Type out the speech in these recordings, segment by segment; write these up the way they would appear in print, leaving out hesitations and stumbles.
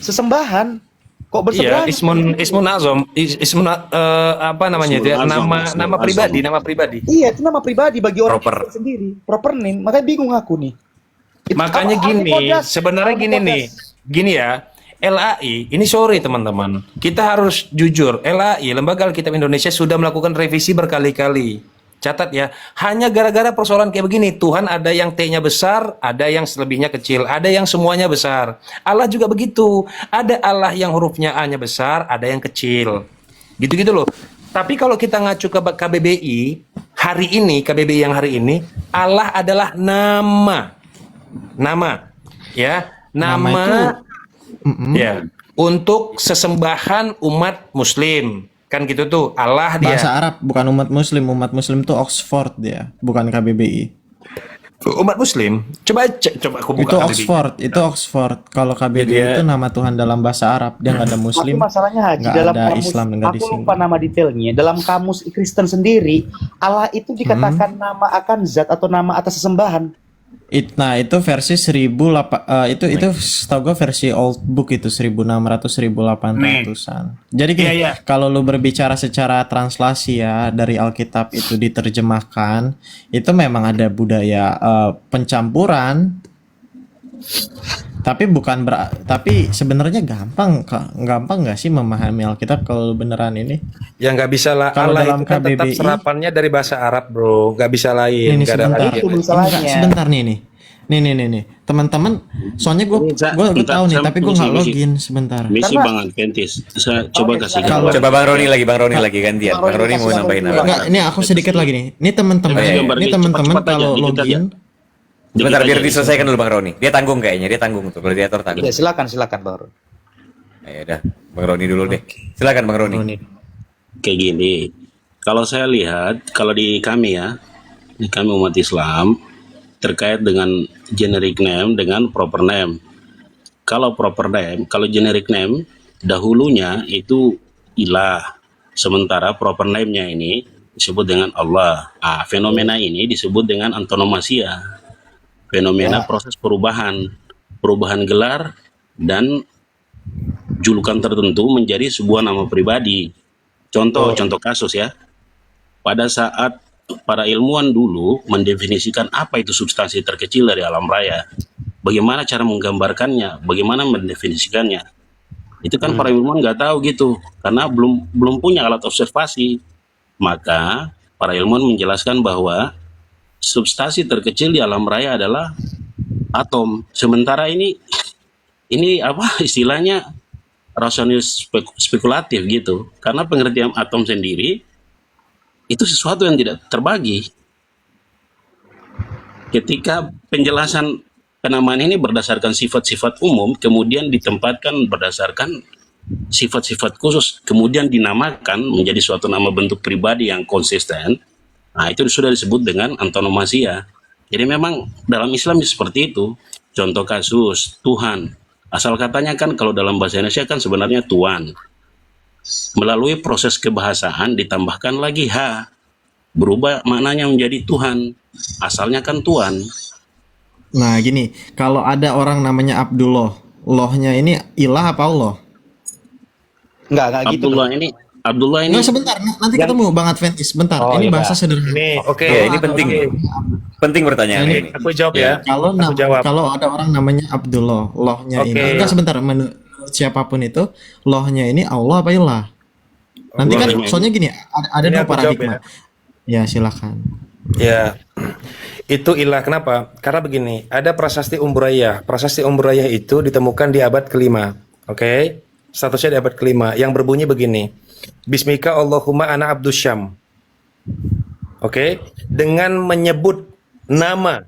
sesembahan. Kok Iya, berseberangan? ismun azam, apa namanya itu ya? Nama pribadi, nama pribadi. Iya, itu nama pribadi bagi orang Proper. Kristen sendiri. Proper name. Makanya bingung aku nih. Itu Makanya apa, gini, Kodas? sebenarnya Apa gini Kodas? nih, gini ya. LAI, ini sorry teman-teman, kita harus jujur. LAI, Lembaga Alkitab Indonesia sudah melakukan revisi berkali-kali. Catat ya, hanya gara-gara persoalan kayak begini, Tuhan ada yang T-nya besar, ada yang selebihnya kecil, ada yang semuanya besar. Allah juga begitu, ada Allah yang hurufnya A-nya besar, ada yang kecil. Gitu-gitu loh. Tapi kalau kita ngacu ke KBBI, hari ini, KBBI yang hari ini, Allah adalah nama. Nama, ya. Nama ya, untuk sesembahan umat muslim. Kan gitu tuh, Allah dia. Bahasa Arab, bukan umat muslim. Umat muslim tuh Oxford dia, bukan KBBI. Umat muslim. Coba cek, coba aku buka Itu KBBI. Oxford, itu Oxford. Kalau KBBI Dia- itu nama Tuhan dalam bahasa Arab, dia nggak ada Tapi muslim, masalahnya Haji nggak dalam ada kamus, Islam nggak aku disinggung. lupa nama detailnya. Dalam kamus Kristen sendiri, Allah itu dikatakan nama akan zat atau nama atas sesembahan. Nah itu versi 1008 itu setahu gue versi old book itu 1600-1800-an. Jadi gini, Iya, iya. kalau lu berbicara secara translasi ya dari Alkitab itu diterjemahkan, itu memang ada budaya pencampuran. Tapi tapi sebenarnya gampang nggak sih memahami Alkitab kalau lu beneran ini? Ya nggak bisa lah. Kalau Allah dalam itu kan tetap KBBI serapannya dari bahasa Arab, bro. Nggak bisa lain. Ini Nggak ada sebentar. lagi. Itu masalahnya. Enggak, sebentar nih. Nih. Teman-teman, soalnya gue tahu nih, tapi gue nggak login sebentar. Misi Karena- Bang Adventis. Saya coba Oke, kasih silakan. gambar. Coba Bang Roni lagi gantian. Bang Roni mau nambahin apa? Enggak, ini aku sedikit lagi nih. Ini teman-teman, Kasih gambar ini nih, teman-teman cepat-cepat aja, kalau dikit aja. login, Sebentar Dikit biar aja. diselesaikan dulu Bang Roni. Dia tanggung kayaknya, dia tanggung tuh. Gladiator tanggung. Ya silakan Bang Ron. Ya udah, Bang Roni dulu deh. Silakan Bang Roni. Kayak gini. Kalau saya lihat, kalau di kami ya, di kami umat Islam, terkait dengan generic name dengan proper name. Kalau proper name, kalau generic name, dahulunya itu ilah. Sementara proper name-nya ini disebut dengan Allah. Fenomena ini disebut dengan antonomasia. Fenomena proses perubahan gelar dan julukan tertentu menjadi sebuah nama pribadi. Contoh kasus ya. Pada saat para ilmuwan dulu mendefinisikan apa itu substansi terkecil dari alam raya, bagaimana cara menggambarkannya, bagaimana mendefinisikannya, itu kan para ilmuwan nggak tahu gitu, karena belum punya alat observasi. Maka para ilmuwan menjelaskan bahwa substansi terkecil di alam raya adalah atom. Sementara ini apa istilahnya rasionalis spekulatif gitu, karena pengertian atom sendiri itu sesuatu yang tidak terbagi. Ketika penjelasan penamaan ini berdasarkan sifat-sifat umum, kemudian ditempatkan berdasarkan sifat-sifat khusus, kemudian dinamakan menjadi suatu nama bentuk pribadi yang konsisten, nah itu sudah disebut dengan antonomasia. Jadi memang dalam Islam seperti itu. Contoh kasus Tuhan, asal katanya kan kalau dalam bahasa Indonesia kan sebenarnya Tuan. Melalui proses kebahasaan ditambahkan lagi H, berubah maknanya menjadi Tuhan. Asalnya kan Tuan. nah gini, kalau ada orang namanya Abdullah, Lohnya ini ilah apa Allah? Enggak gitu. Abdullah ini Enggak, sebentar, nanti ketemu Bang Adventis, bentar. Oh, ini iya. bahasa sederhana. Ini oke. Ya, ini penting. Penting pertanyaan Ini- ini. Aku jawab ya. Kalau Aku jawab. kalau ada orang namanya Abdullah, Lohnya Oke. ini enggak, sebentar, menurut siapapun itu, Lohnya ini Allah apa ilah? Nanti kan Allah. soalnya gini, ada Ini dua aku jawab paradigma. Ya, silakan. Ya, itu ilah. Kenapa? Karena begini, ada prasasti Umbrayah. Prasasti Umbrayah itu ditemukan di abad kelima. Oke, statusnya di abad kelima. Yang berbunyi begini, Bismika Allahumma ana abdus syam. Oke, dengan menyebut nama,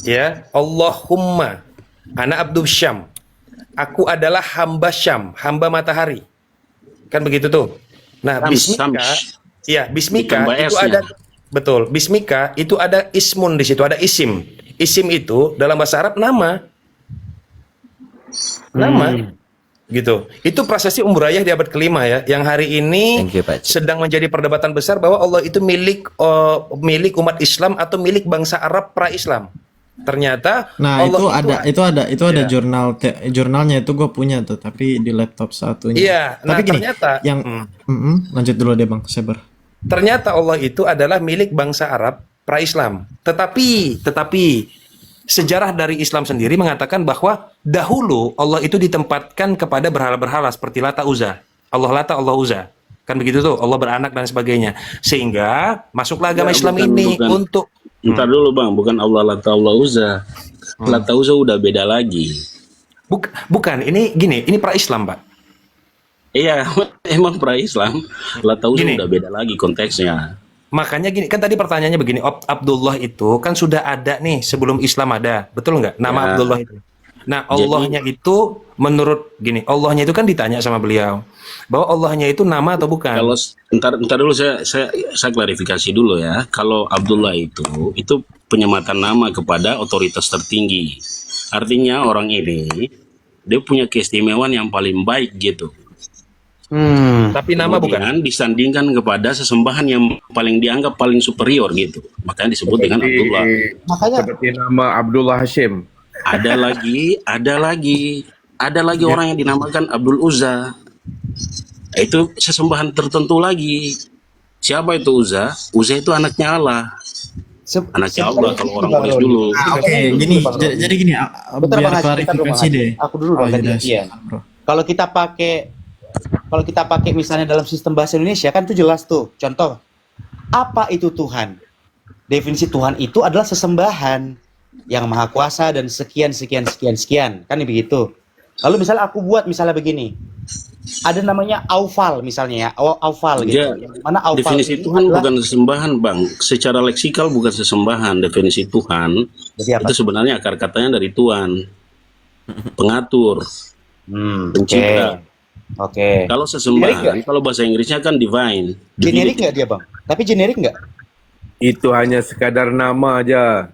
ya, Allahumma ana abdus syam. Aku adalah hamba Syam, hamba matahari. Kan begitu tuh. Nah, Bismika, ya, Bismika Ditambah itu S-nya. ada, betul. Bismika itu ada ismun di situ, ada isim. Isim itu dalam bahasa Arab nama. Nama. Gitu. Itu prasasti Umbrayah di abad kelima ya, yang hari ini Thank you, Pak. sedang menjadi perdebatan besar bahwa Allah itu milik umat Islam atau milik bangsa Arab pra-Islam. Ternyata Nah, Allah itu ada Iya. jurnalnya itu gue punya tuh, tapi di laptop satunya. Iya, nah Tapi gini, ternyata yang lanjut dulu deh Bang Saber. ternyata Allah itu adalah milik bangsa Arab pra-Islam. Tetapi sejarah dari Islam sendiri mengatakan bahwa dahulu Allah itu ditempatkan kepada berhala-berhala seperti Lata Uzza. Allah Lata, Allah Uzza. Kan begitu tuh, Allah beranak dan sebagainya. Sehingga masuklah agama Islam ini untuk Ntar dulu Bang, bukan Allah Lata Allah Uzza. Lata Uzza udah beda lagi. bukan, ini gini, ini pra-Islam, Pak. Iya, emang pra-Islam. Lata Uzza Gini. udah beda lagi konteksnya. Makanya gini, kan tadi pertanyaannya begini, Abdullah itu kan sudah ada nih sebelum Islam ada, betul nggak? Nama Ya. Abdullah itu. Nah, Allahnya itu menurut gini, Allahnya itu kan ditanya sama beliau bahwa Allahnya itu nama atau bukan? Kalau ntar dulu saya klarifikasi dulu ya. Kalau Abdullah itu penyematan nama kepada otoritas tertinggi. Artinya orang ini dia punya keistimewaan yang paling baik gitu. Tapi nama bukan. Kemudian disandingkan kepada sesembahan yang paling dianggap paling superior gitu. Makanya disebut dengan Abdullah. Makanya Seperti nama Abdullah Hashim. Ada lagi orang yang dinamakan Abdul Uzza. Itu sesembahan tertentu lagi. Siapa itu Uzza? Uzza itu anaknya Allah. Anaknya Allah kalau orang Quraisy dulu. Oke, gini, jadi gini, Bentar, biar Bang Haji, bentar dong, Bang klarifikasi Haji. deh. Aku dulu dong Oh, tadi. yaudah, Iya. silakan, bro. Kalau kita pakai misalnya dalam sistem bahasa Indonesia kan itu jelas tuh. Contoh, apa itu Tuhan? Definisi Tuhan itu adalah sesembahan yang maha kuasa dan sekian. Kan begitu. Lalu misalnya aku buat misalnya begini. Ada namanya Aufal misalnya ya. Aufal gitu. Ya, Yang mana Aufal definisi ini Tuhan adalah- bukan sesembahan, Bang. Secara leksikal bukan sesembahan. Definisi Tuhan Jadi apa? itu sebenarnya akar katanya dari Tuhan, pengatur, pencipta. Oke. Kalau Generik sesembahan, kalau bahasa Inggrisnya kan divine. Generik nggak dia, Bang? Tapi generik nggak? Itu hanya sekadar nama aja.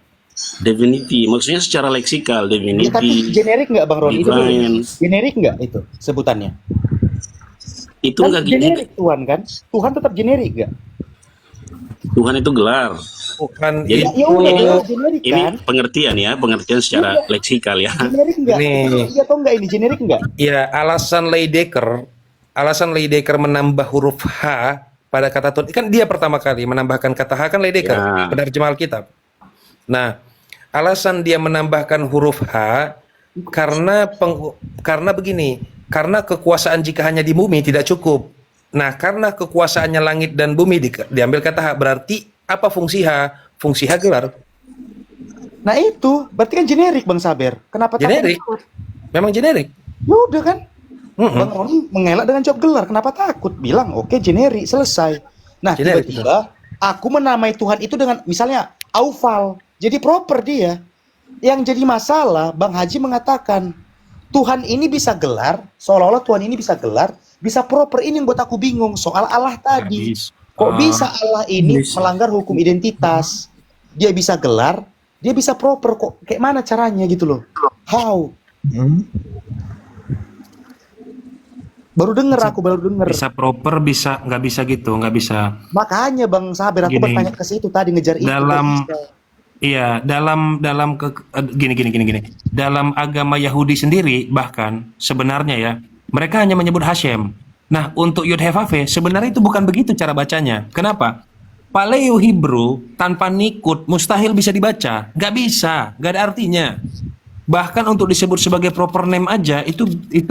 Divinity, maksudnya secara leksikal Ya, tapi divinity. generik nggak, Bang Roni? Itu dulu. Divine. Generik nggak itu sebutannya? Itu Kan enggak gini. generik Tuhan kan? Tuhan tetap generik nggak? Tuhan itu gelar. Bukan Jadi- Ya udah, dia generik Ini kan? pengertian secara leksikal ya. Generik nggak? Ini- Iya atau nggak ini generik nggak? Ya, alasan Leidecker menambah huruf H pada kata Tuhan. Kan dia pertama kali menambahkan kata H kan Leidecker, Ya. penerjemah Alkitab. Nah, alasan dia menambahkan huruf H karena begini, karena kekuasaan jika hanya di bumi tidak cukup. Nah, karena kekuasaannya langit dan bumi diambil kata H, berarti apa fungsi H? Fungsi H gelar. Nah itu berarti kan generik, Bang Saber. Kenapa Generik. takut? Memang generik. Ya udah kan? Bang Roni mengelak dengan jawab gelar. Kenapa takut? Bilang oke generik, selesai. Nah Generik. tiba-tiba aku menamai Tuhan itu dengan misalnya Aufal. Jadi proper dia. Yang jadi masalah, Bang Haji mengatakan Tuhan ini bisa gelar, seolah-olah Tuhan ini bisa gelar, bisa proper. Ini yang buat aku bingung soal Allah tadi. Kok bisa Allah ini melanggar hukum identitas? Dia bisa gelar, dia bisa proper, kok kayak mana caranya gitu loh? How? Baru denger. Bisa proper, bisa nggak bisa gitu, nggak bisa. Makanya Bang Saber aku Gini. bertanya ke situ tadi ngejar itu. Dalam- nggak bisa. Iya, gini. Dalam agama Yahudi sendiri bahkan sebenarnya ya, mereka hanya menyebut Hashem. Nah, untuk Yud He Vav He sebenarnya itu bukan begitu cara bacanya. Kenapa? Paleo Hebrew tanpa nikut mustahil bisa dibaca. Nggak bisa, nggak ada artinya. Bahkan untuk disebut sebagai proper name aja itu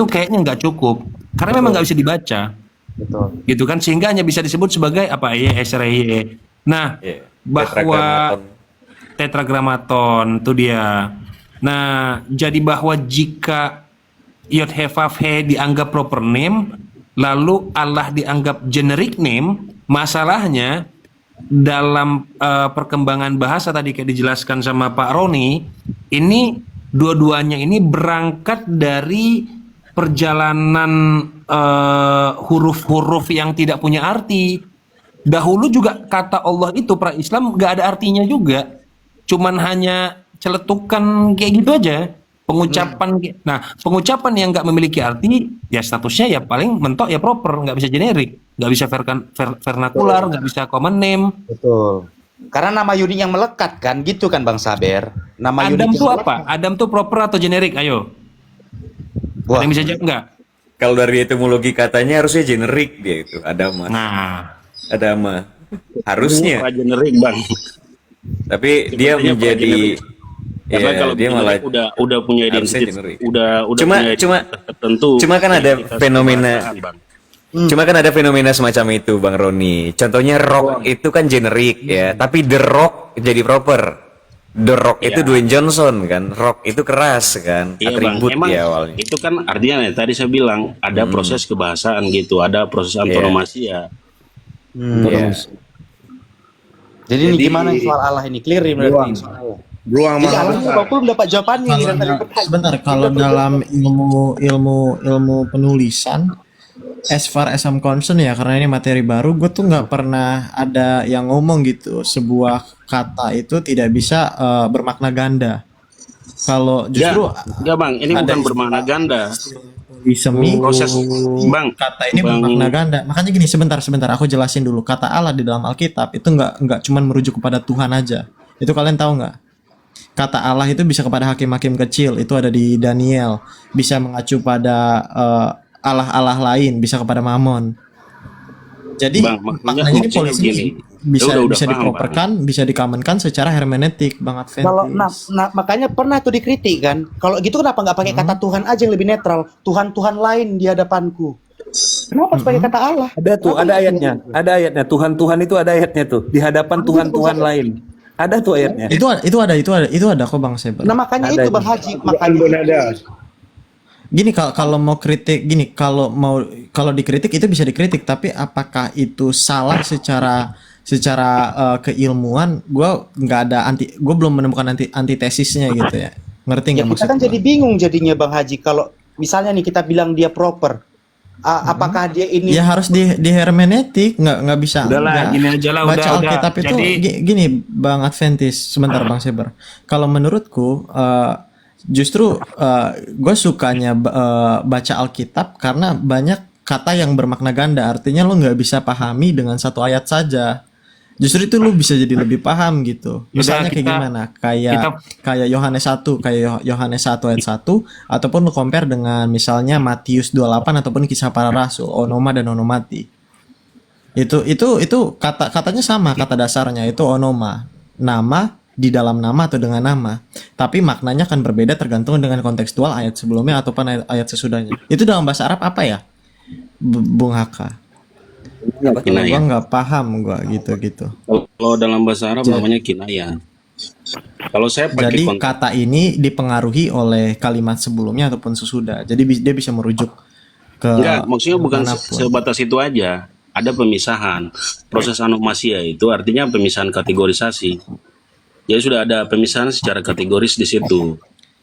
kayaknya nggak cukup. Karena memang nggak bisa dibaca. Betul. Gitu kan, sehingga hanya bisa disebut sebagai apa? Esreye. Nah, Iya, bahwa Tetragrammaton. Tetragrammaton itu dia. Nah, jadi bahwa jika Yod He Vav He dianggap proper name, lalu Allah dianggap generic name, masalahnya dalam perkembangan bahasa tadi kayak dijelaskan sama Pak Roni, ini dua-duanya ini berangkat dari perjalanan huruf-huruf yang tidak punya arti. Dahulu juga kata Allah itu pra-Islam nggak ada artinya juga. Cuman hanya celetukan kayak gitu aja. Pengucapan, nah pengucapan yang nggak memiliki arti, ya statusnya ya paling mentok ya proper, nggak bisa generik, nggak bisa vernakular, nggak bisa common name. Betul. Karena nama unik yang melekat kan, gitu kan Bang Saber. Nama Adam unik tuh yang apa? Adam tuh proper atau generik? Ayo. Wah, Ada yang bisa jawab nggak? Kalau dari etimologi katanya harusnya generik dia itu, Adama. Nah, Adama. Harusnya. Generik bang. Tapi dia Sepertinya menjadi Karena ya, kalau dia malah udah punya harusnya identitas, generik. udah Cuma- punya cuma- identitas tertentu. cuma kan ada Identitas fenomena- kebahasaan, Bang. Cuma kan ada fenomena semacam itu, Bang Roni. Contohnya rock itu kan generik ya, tapi The Rock jadi proper. The Rock itu Iya. Dwayne Johnson kan, rock itu keras kan, Iya bang, atribut emang ya awalnya. itu kan artinya ya, tadi saya bilang ada proses kebahasaan gitu, ada proses antonomasi ya. Iya. jadi ini gimana nih soal Allah ini? Clear ini berarti soal Allah. Beruang Jadi maha Allah besar. belum dapat jawabannya nih. Kalau dari da- pertanyaan. sebentar, kalau dalam ilmu penulisan, as far as I'm concerned ya, karena ini materi baru, gue tuh nggak pernah ada yang ngomong gitu sebuah kata itu tidak bisa bermakna ganda. Kalau justru Enggak bang, ini ada bukan istilah- bermakna ganda. di semi Proses bang, kata ini Bang. bermakna ganda. Makanya gini, sebentar aku jelasin dulu. Kata Allah di dalam Alkitab itu nggak cuman merujuk kepada Tuhan aja. Itu kalian tahu nggak? Kata Allah itu bisa kepada hakim-hakim kecil, itu ada di Daniel. Bisa mengacu pada Allah-Allah lain, bisa kepada Mammon. Jadi Bang, maknanya ini maksudnya polisi begini. bisa Ya udah bisa paham, diproperkan, bisa dikamenkan secara hermeneutik, Bang Advent. Kalau makanya pernah tuh dikritik kan. Kalau gitu kenapa nggak pakai kata Tuhan aja yang lebih netral? Tuhan-Tuhan lain di hadapanku. Kenapa harus pakai kata Allah? ada tuh, Kenapa ada harus ayatnya. gitu? Ada ayatnya. Tuhan itu ada ayatnya tuh. Di hadapan Tuhan-Tuhan lain. Ada tuh ayatnya. Itu ada kok Bang Seber. Nah makanya Ada itu Bang Haji, Quran makanya pun ada. Gini, kalau mau kritik gini, kalau dikritik itu bisa dikritik, tapi apakah itu salah secara keilmuan? Gue belum menemukan antitesisnya gitu ya. Ngerti ya nggak kita maksud kan gua? jadi bingung jadinya Bang Haji kalau misalnya nih kita bilang dia proper. Apakah dia ini Ya harus di hermeneutik, nggak bisa. Udahlah, enggak. gini aja lah, Baca udah. Alkitab itu gini Bang Adventis, sebentar Bang Seber. Kalau menurutku justru gue sukanya baca Alkitab karena banyak kata yang bermakna ganda. Artinya lo nggak bisa pahami dengan satu ayat saja. Justru itu lo bisa jadi lebih paham gitu. Misalnya kayak gimana? Kayak Yohanes 1, kayak Yohanes 1 ayat 1, ataupun lo compare dengan misalnya Matius 28 ataupun Kisah Para Rasul, onoma dan onomati. Itu katanya sama, kata dasarnya itu onoma. Nama di dalam nama atau dengan nama. Tapi maknanya akan berbeda tergantung dengan kontekstual ayat sebelumnya ataupun ayat sesudahnya. Itu dalam bahasa Arab apa ya? Bung Haka. Kinayah. Gua nggak paham gua gitu. Kalau dalam bahasa Arab namanya kinayah. Kalau saya pakai Jadi konteks kata ini dipengaruhi oleh kalimat sebelumnya ataupun sesudah. Jadi dia bisa merujuk ke enggak, maksudnya bukan manapun. sebatas itu aja. Ada pemisahan. Proses anomasia itu artinya pemisahan kategorisasi. Jadi sudah ada pemisahan secara kategoris di situ.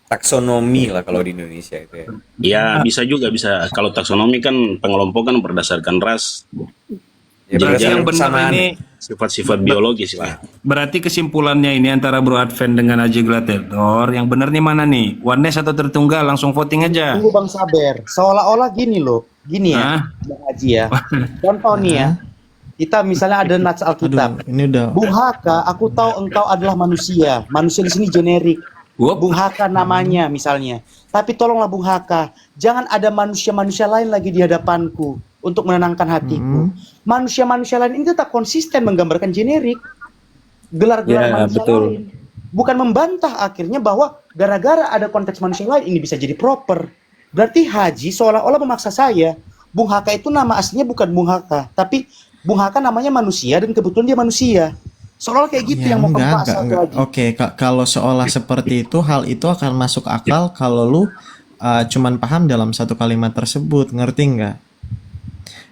Taksonomi lah kalau di Indonesia itu ya. Ya, bisa juga bisa. Kalau taksonomi kan pengelompokan berdasarkan ras, Ya, Berarti yang benar kesamaan. ini sifat-sifat biologis lah. berarti kesimpulannya ini antara Bro Advent dengan Haji Gladiator, yang benar nih mana nih? Oneness atau tertunggal? Langsung voting aja. tunggu Bang Saber, seolah-olah gini loh, gini ya, Hah? Bang Haji ya. Contoh nih ya, kita misalnya ada nats Alkitab. Aduh, ini udah Bung Haka, aku tahu engkau adalah manusia. Manusia di sini generik. Wup. Bung Haka namanya misalnya. Tapi tolonglah Bung Haka, jangan ada manusia-manusia lain lagi di hadapanku untuk menenangkan hatiku. Manusia-manusia lain ini tetap konsisten menggambarkan generik. Gelar-gelar Ya, manusia betul. lain. Bukan membantah akhirnya bahwa gara-gara ada konteks manusia lain ini bisa jadi proper. Berarti Haji seolah-olah memaksa saya. Bung Haka itu nama aslinya bukan Bung Haka, tapi Bung Haka namanya manusia dan kebetulan dia manusia. Seolah kayak gitu yang mau kamu paksa tuh, Haji. Oke, kalau seolah seperti itu, hal itu akan masuk akal kalau lu cuman paham dalam satu kalimat tersebut, ngerti nggak?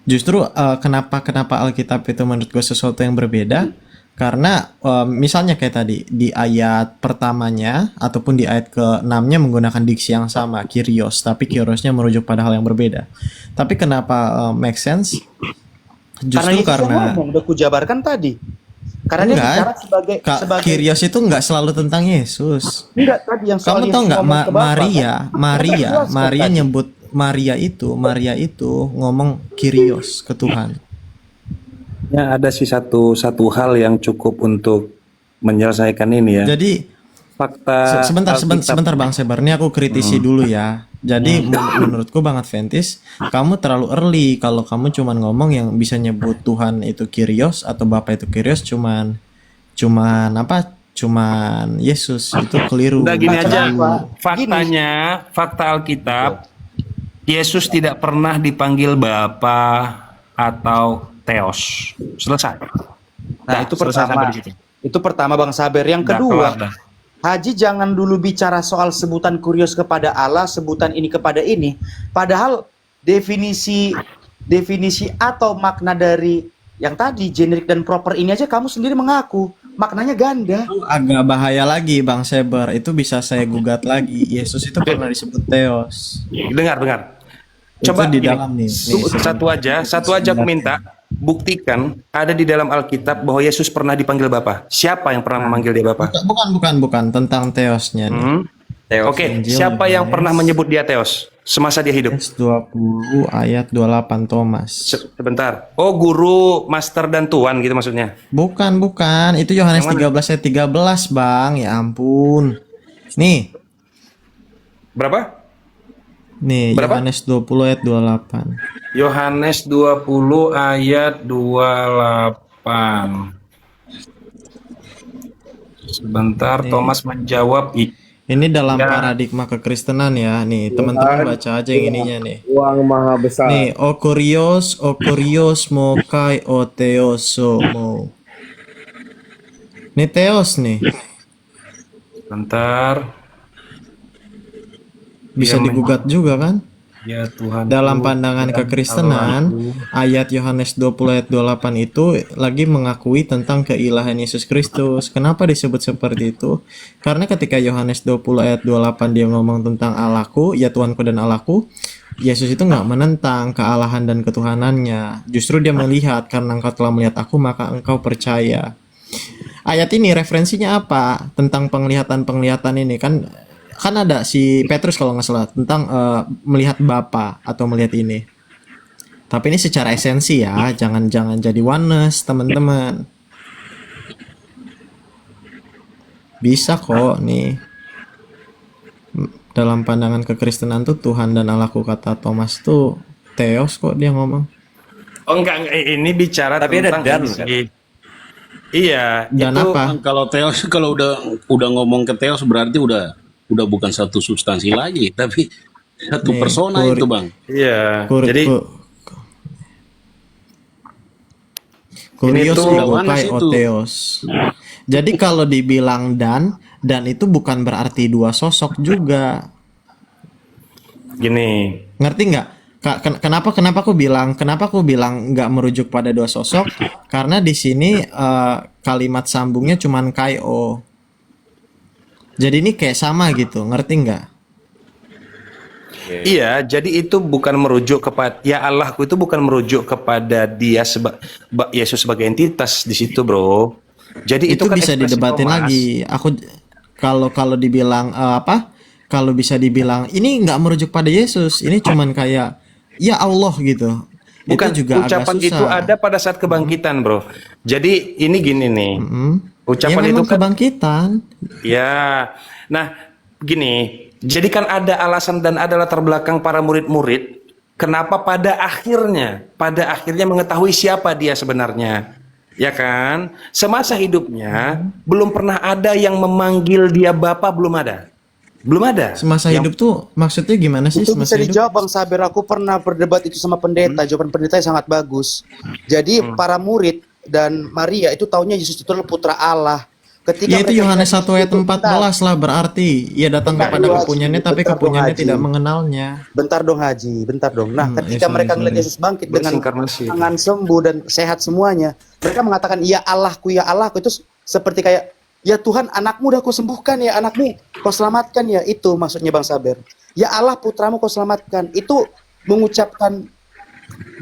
Justru kenapa Alkitab itu menurut gue sesuatu yang berbeda? Karena misalnya kayak tadi di ayat pertamanya ataupun di ayat ke-6-nya menggunakan diksi yang sama, kyrios, tapi kyriosnya merujuk pada hal yang berbeda. Tapi kenapa make sense? Karena Justru Yesus yang karena ngomong, udah kujabarkan tadi. Karena dia bicara sebagai Kyrios itu nggak selalu tentang Yesus. enggak tadi yang soal Kamu tahu Yesus nggak ngomong ke Bapa, kan? Maria nyebut Maria itu ngomong Kyrios ke Tuhan. Ya, ada sih satu hal yang cukup untuk menyelesaikan ini ya. Jadi Fakta sebentar Bang Sebar, ini aku kritisi dulu ya. Jadi menurutku Bang Adventis, kamu terlalu early kalau kamu cuman ngomong yang bisa nyebut Tuhan itu Kyrios atau Bapa itu Kyrios cuman Yesus, itu keliru. Udah gini aja, Kenapa? faktanya, fakta Alkitab, Yesus tidak pernah dipanggil Bapa atau Theos. Selesai. Nah, itu selesai pertama. sampai di situ. Itu pertama Bang Saber. Yang Udah, kedua, kelar dah. Haji jangan dulu bicara soal sebutan kurios kepada Allah, sebutan ini kepada ini. Padahal definisi atau makna dari yang tadi generik dan proper ini aja kamu sendiri mengaku maknanya ganda. Itu agak bahaya lagi Bang Sebar, itu bisa saya gugat lagi. Yesus itu pernah disebut Theos. Dengar. Itu Coba di gini, dalam nih. satu aja aku minta, buktikan ada di dalam Alkitab bahwa Yesus pernah dipanggil Bapa. Siapa yang pernah memanggil dia Bapa? Bukan tentang Theosnya nih. Oke, Injil siapa yang Yohanes. pernah menyebut dia Theos semasa dia hidup? Yohanes 20 ayat 28 Thomas. Sebentar. Oh, guru, master dan tuan gitu maksudnya. Bukan. Itu Yohanes Yang mana? 13 ayat 13, Bang. Ya ampun. Nih, Berapa? Berapa? Yohanes 20 ayat 28. Yohanes 20 ayat 28. Sebentar, Thomas menjawab. Ini dalam Ya. paradigma kekristenan ya. Nih, teman-teman baca aja yang ininya nih. Uang maha besar. Nih, o kurios mo kai o theoso mo. Nih Theos nih. Sebentar. Bisa Yang digugat juga kan? Ya Tuhan. Dalam pandangan kekristenan, ayat Yohanes 20 ayat 28 itu lagi mengakui tentang keilahan Yesus Kristus. Kenapa disebut seperti itu? Karena ketika Yohanes 20 ayat 28 dia ngomong tentang Allahku, ya Tuhanku dan Allahku, Yesus itu nggak menentang kealahan dan ketuhanannya. Justru dia melihat, karena engkau telah melihat aku, maka engkau percaya. Ayat ini referensinya apa? Tentang penglihatan-penglihatan ini kan ada si Petrus kalau nggak salah tentang melihat Bapa atau melihat ini. Tapi ini secara esensi ya, jangan jadi oneness teman-teman. Bisa kok nih. Dalam pandangan kekristenan tuh Tuhan dan Allahku, kata Thomas tuh Theos kok dia ngomong. Oh enggak, ini bicara Tapi ada tentang dan, ini kan? sih. Iya, Dan itu apa? Kalau Theos, kalau udah ngomong ke Theos berarti udah bukan satu substansi lagi, tapi satu Nih, persona itu, Bang. iya. Kur- Jadi ku- Kurios tuh ego lawanan kai situ. oteos. Jadi kalau dibilang dan itu bukan berarti dua sosok juga. gini, Ngerti nggak? Kenapa aku bilang nggak merujuk pada dua sosok? Karena di sini kalimat sambungnya cuman kai o. Jadi ini kayak sama gitu, ngerti nggak? iya, jadi itu bukan merujuk kepada ya Allahku, itu bukan merujuk kepada dia Yesus sebagai entitas di situ, Bro. Jadi Itu kan bisa ekspresi didebatin Thomas. lagi. Aku kalau dibilang kalau bisa dibilang ini nggak merujuk pada Yesus, ini cuman kayak ya Allah gitu. Bukan, Itu juga ucapan agak susah. itu ada pada saat kebangkitan, Bro. Jadi ini gini nih. Ucapan Ya itu memang kan kebangkitan. ya. Nah, gini. Jadi kan ada alasan dan ada latar belakang para murid-murid kenapa pada akhirnya mengetahui siapa dia sebenarnya. Ya kan? Semasa hidupnya belum pernah ada yang memanggil dia Bapa, belum ada. Belum ada. Semasa hidup tuh maksudnya gimana sih Itu semasa bisa hidup? dijawab Bang Saber. Aku pernah berdebat itu sama pendeta. Jawaban pendetanya sangat bagus. Jadi para murid dan Maria itu taunya Yesus itu adalah putra Allah. Ketika Ya itu mereka Yohanes bilang 1 ayat itu, 14 lah berarti. Ia datang Bentar, kepada dulu, kepunyaannya Haji. tapi Bentar, kepunyaannya dong, Haji. tidak mengenalnya. Bentar dong Haji, bentar dong. Nah, ketika sorry, mereka melihat sorry. Yesus bangkit dengan Bersinkarnasi. tangan sembuh dan sehat semuanya, mereka mengatakan, ya Allahku, itu seperti kayak, ya Tuhan, anakmu udah kau sembuhkan ya, anakmu kau selamatkan ya. Itu maksudnya Bang Saber. Ya Allah, putramu kau selamatkan. Itu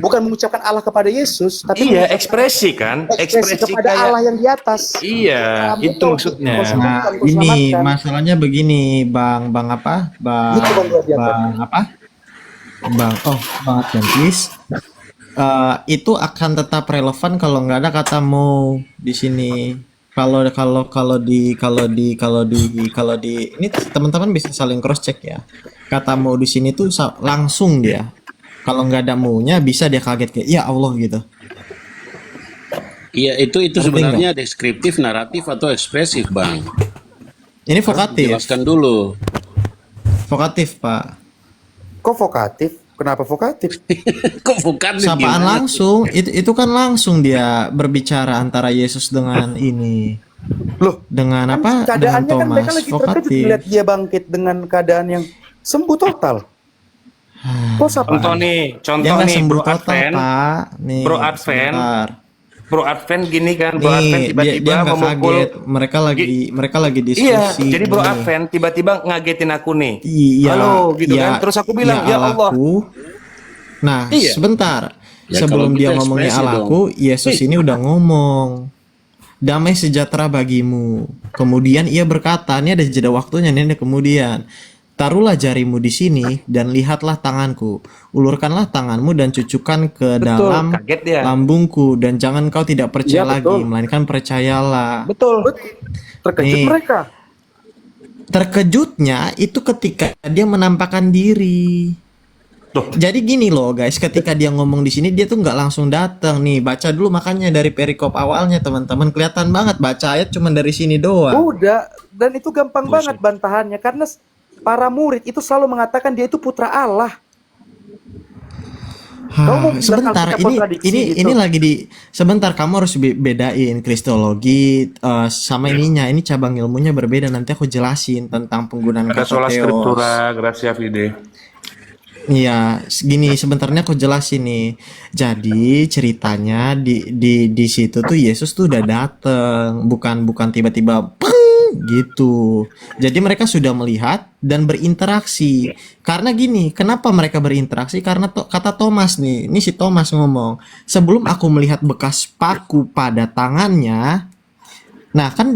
bukan mengucapkan Allah kepada Yesus, tapi Iya, ekspresi kan? ekspresi kepada kayak Allah yang di atas. iya, Kamu itu kau- maksudnya. kau sembuhkan, Nah, kau ini selamatkan. masalahnya begini, Bang apa? Bang Gitu, Bang Gladiator. Bang apa? Bang Adventis. itu akan tetap relevan kalau nggak ada kata mau di sini. Kalau di ini teman-teman bisa saling cross check ya. Kata mau di sini tuh langsung dia. Kalau nggak ada maunya bisa dia kaget kayak ya Allah gitu. Iya, itu Ngerti sebenarnya deskriptif, naratif atau ekspresif, Bang. Ini vokatif. Jelaskan dulu. Vokatif, Pak. Kok vokatif? Kenapa vokatif? Kok bukan Sapaan gimana? langsung. Itu kan langsung dia berbicara antara Yesus dengan ini. Loh, Dengan apa? Dengan keadaannya kan mereka Thomas. lagi terkejut Vokatif. melihat dia bangkit dengan keadaan yang sembuh total. Kok sapaan? Contoh nih, Dia contoh nggak nih sembuh Bro total, Advent. Pak. Nih, Bro Advent. sebentar. Bro Advent gini kan, Bro Advent Nih, dia tiba-tiba nggak memukul. kaget. Mereka lagi Iya, diskusi. jadi Bro nih. Advent tiba-tiba ngagetin aku nih. Iya, Halo, gitu iya, kan. Terus aku bilang, iya, ya Allah. Allahku. Nah, Iya. sebentar. Ya, Sebelum kalau dia gitu ngomongnya ekspresi Allahku, Yesus ini udah ngomong. Damai sejahtera bagimu. Kemudian ia berkata, ini ada jeda waktunya nih kemudian. Taruhlah jarimu di sini dan lihatlah tanganku. Ulurkanlah tanganmu dan cucukkan ke Betul, dalam kaget dia. lambungku dan jangan kau tidak percaya Iya, lagi, betul. melainkan percayalah. Betul. Terkejut Nih. mereka. Terkejutnya itu ketika dia menampakkan diri. Loh. Jadi gini loh guys, ketika dia ngomong di sini dia tuh nggak langsung datang nih. Baca dulu makanya dari perikop awalnya teman-teman, kelihatan banget baca ayat cuma dari sini doang. Udah, dan itu gampang banget bantahannya karena para murid itu selalu mengatakan dia itu putra Allah. Kamu mau bilang Sebentar, Alkitab kontradiksi gitu? ini lagi di sebentar, kamu harus bedain kristologi sama ininya. Ini cabang ilmunya berbeda. Nanti aku jelasin tentang penggunaan Ada kata sola theos. scriptura, gratia fide. Iya, gini sebentarnya aku jelasin nih. Jadi ceritanya di situ tuh Yesus tuh udah dateng, bukan tiba-tiba peng gitu. Jadi mereka sudah melihat dan berinteraksi. Karena gini, kenapa mereka berinteraksi? Karena kata Thomas nih, ini si Thomas ngomong, sebelum aku melihat bekas paku pada tangannya. Nah, kan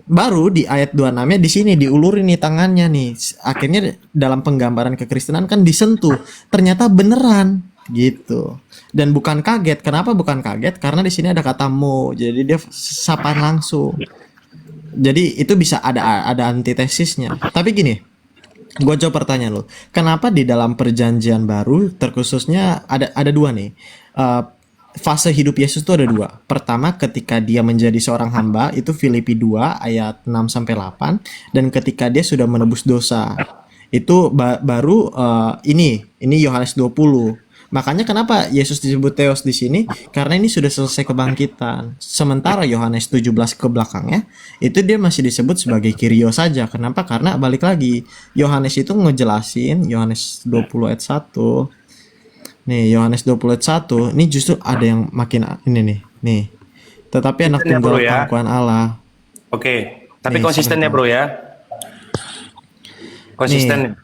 baru di ayat 26-nya di sini diulurin nih tangannya nih. Akhirnya dalam penggambaran kekristenan kan disentuh. Ternyata beneran gitu. Dan bukan kaget. Kenapa bukan kaget? Karena di sini ada kata mo. Jadi dia sapaan langsung. Jadi itu bisa ada antitesisnya. Tapi gini, gue jawab pertanyaan lo. Kenapa di dalam perjanjian baru terkhususnya ada dua nih. Fase hidup Yesus itu ada dua. Pertama ketika dia menjadi seorang hamba, itu Filipi 2 ayat 6-8, dan ketika dia sudah menebus dosa. Itu baru ini Yohanes 20. Makanya kenapa Yesus disebut Theos di sini? Karena ini sudah selesai kebangkitan. Sementara Yohanes 17 ke belakangnya itu dia masih disebut sebagai Kyrios saja. Kenapa? Karena balik lagi Yohanes itu ngejelasin Yohanes 20 ayat 1. Nih, Yohanes 21, ini justru ada yang makin ini nih. Nih. Tetapi anak Konsisten ya, tunggal bro, ya. pangkuan Allah. Oke, tapi Nih, konsisten ya sebentar. bro ya. Konsisten. Nih.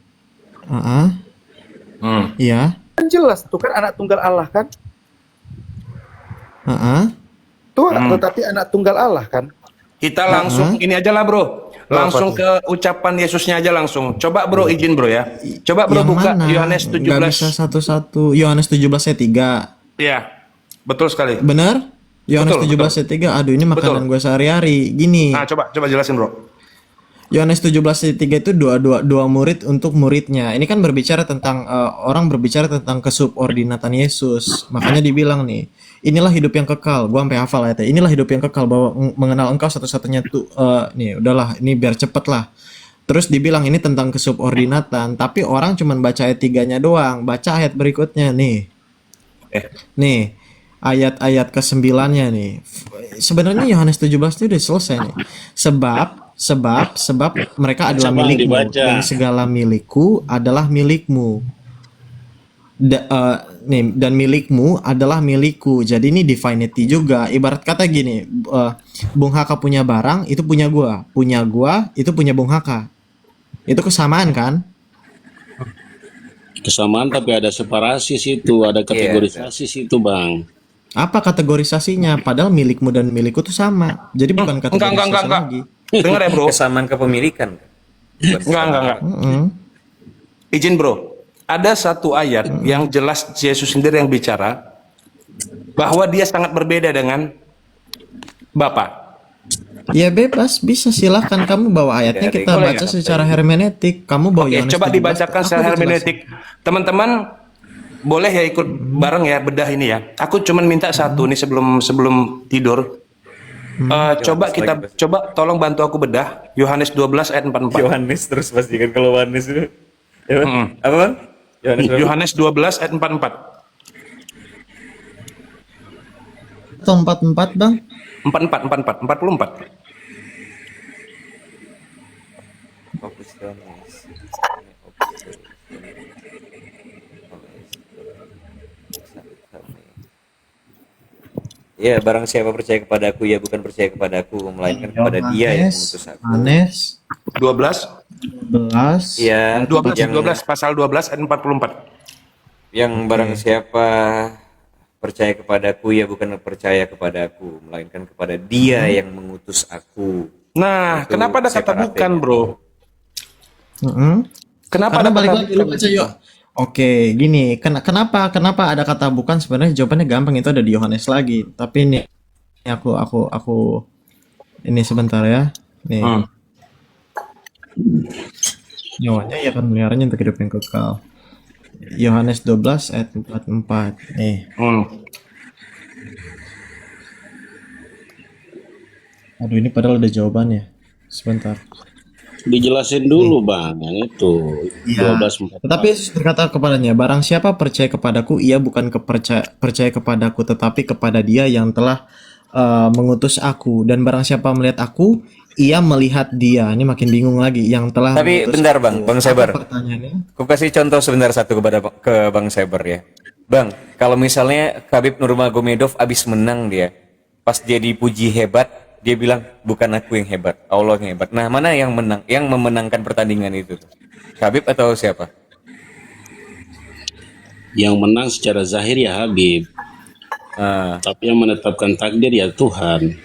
Iya. Kan jelas tuh kan anak tunggal Allah kan? Tuh, tetapi anak tunggal Allah kan? Kita langsung ini aja lah bro. Langsung ke ucapan Yesusnya aja langsung. Coba bro izin bro ya. Coba bro Yang buka mana? Yohanes Nggak bisa 17. satu-satu. Yohanes 17 ayat 3. Iya. Betul sekali. Bener? Yohanes Betul, 17 ayat 3. Aduh, ini makanan Betul. gue sehari-hari. Gini. Nah, coba jelasin bro. Yohanes 17 ayat 3 itu dua murid untuk muridnya. Ini kan berbicara tentang orang berbicara tentang kesubordinatan Yesus. Makanya dibilang nih, inilah hidup yang kekal. Gua sampai hafal ayatnya. Inilah hidup yang kekal bahwa mengenal Engkau satu-satunya tuh nih, udahlah, ini biar cepet lah. Terus dibilang ini tentang kesubordinatan, tapi orang cuman baca ayat 3-nya doang. Baca ayat berikutnya nih. Nih, ayat-ayat ke-9-nya nih. Sebenarnya Yohanes 17 itu udah selesai nih. Sebab mereka adalah Coba milikmu dibaca. dan segala milikku adalah milikmu. Dan milikmu adalah milikku. Jadi ini divinity juga. Ibarat kata gini, Bung Haka punya barang, itu punya gua. Punya gua, itu punya Bung Haka. Itu kesamaan kan? Kesamaan tapi ada separasi situ, ada kategorisasi situ, Bang. Apa kategorisasinya? Padahal milikmu dan milikku tuh sama. Jadi bukan kategorisasi Enggak. lagi. Dengar ya bro. Kesamaan kepemilikan. Enggak. Mm-mm. Izin bro. Ada satu ayat yang jelas Yesus sendiri yang bicara. bahwa dia sangat berbeda dengan Bapa. Ya bebas, bisa silahkan kamu bawa ayatnya Dari- kita boleh baca nggak? secara hermeneutik. Kamu bawa Oke, Yohanes coba 17, dibacakan aku secara jelasin. hermeneutik. Teman-teman boleh ya ikut bareng ya bedah ini ya. Aku cuman minta satu nih sebelum tidur. Coba kita coba tolong bantu aku bedah Yohanes 12 ayat 44. Yohanes terus pastikan kalau Yohanes itu. Ya, Bang? Apa Bang? Yohanes berapa? Yohanes 12 ayat 44. Atau 44 bang? 44 44. Fokus Yohanes. Ya, barang siapa percaya kepadaku, ya bukan percaya kepadaku, melainkan kepada Dia yang mengutus aku. Yohanes 12 11. Ya, 12 yang 12 pasal 12 ayat 44. barang siapa percaya kepadaku, ya bukan percaya kepadaku, melainkan kepada Dia yang mengutus aku. Nah, Itu kenapa ada kata separatnya. bukan, Bro? Kenapa Karena ada balik kata lagi lu bukan? baca yuk. Oke, gini, kenapa ada kata bukan? Sebenarnya jawabannya gampang, itu ada di Yohanes lagi. Tapi ini aku ini sebentar ya. Nih. Nyawanya ya kan meliharanya untuk hidup yang kekal. Yohanes 12 ayat 44. Nih. Aduh, ini padahal ada jawabannya. Sebentar. Dijelasin dulu Bang, yang itu Iya. 12:44. Tetapi Yesus berkata kepadanya, barang siapa percaya kepadaku, ia bukan percaya kepadaku, tetapi kepada Dia yang telah mengutus aku. Dan barang siapa melihat aku, ia melihat Dia. Ini makin bingung lagi. Yang telah Tapi mengutus bentar aku. Bang Apa Sebar. pertanyaannya? Aku kasih contoh sebentar satu ke Bang Sebar ya. Bang, kalau misalnya Khabib Nurmagomedov abis menang dia, pas dia dipuji hebat, dia bilang bukan aku yang hebat, Allah yang hebat. Nah, mana yang menang, yang memenangkan pertandingan itu? Khabib atau siapa? Yang menang secara zahir ya Habib, Nah, tapi yang menetapkan takdir ya Tuhan.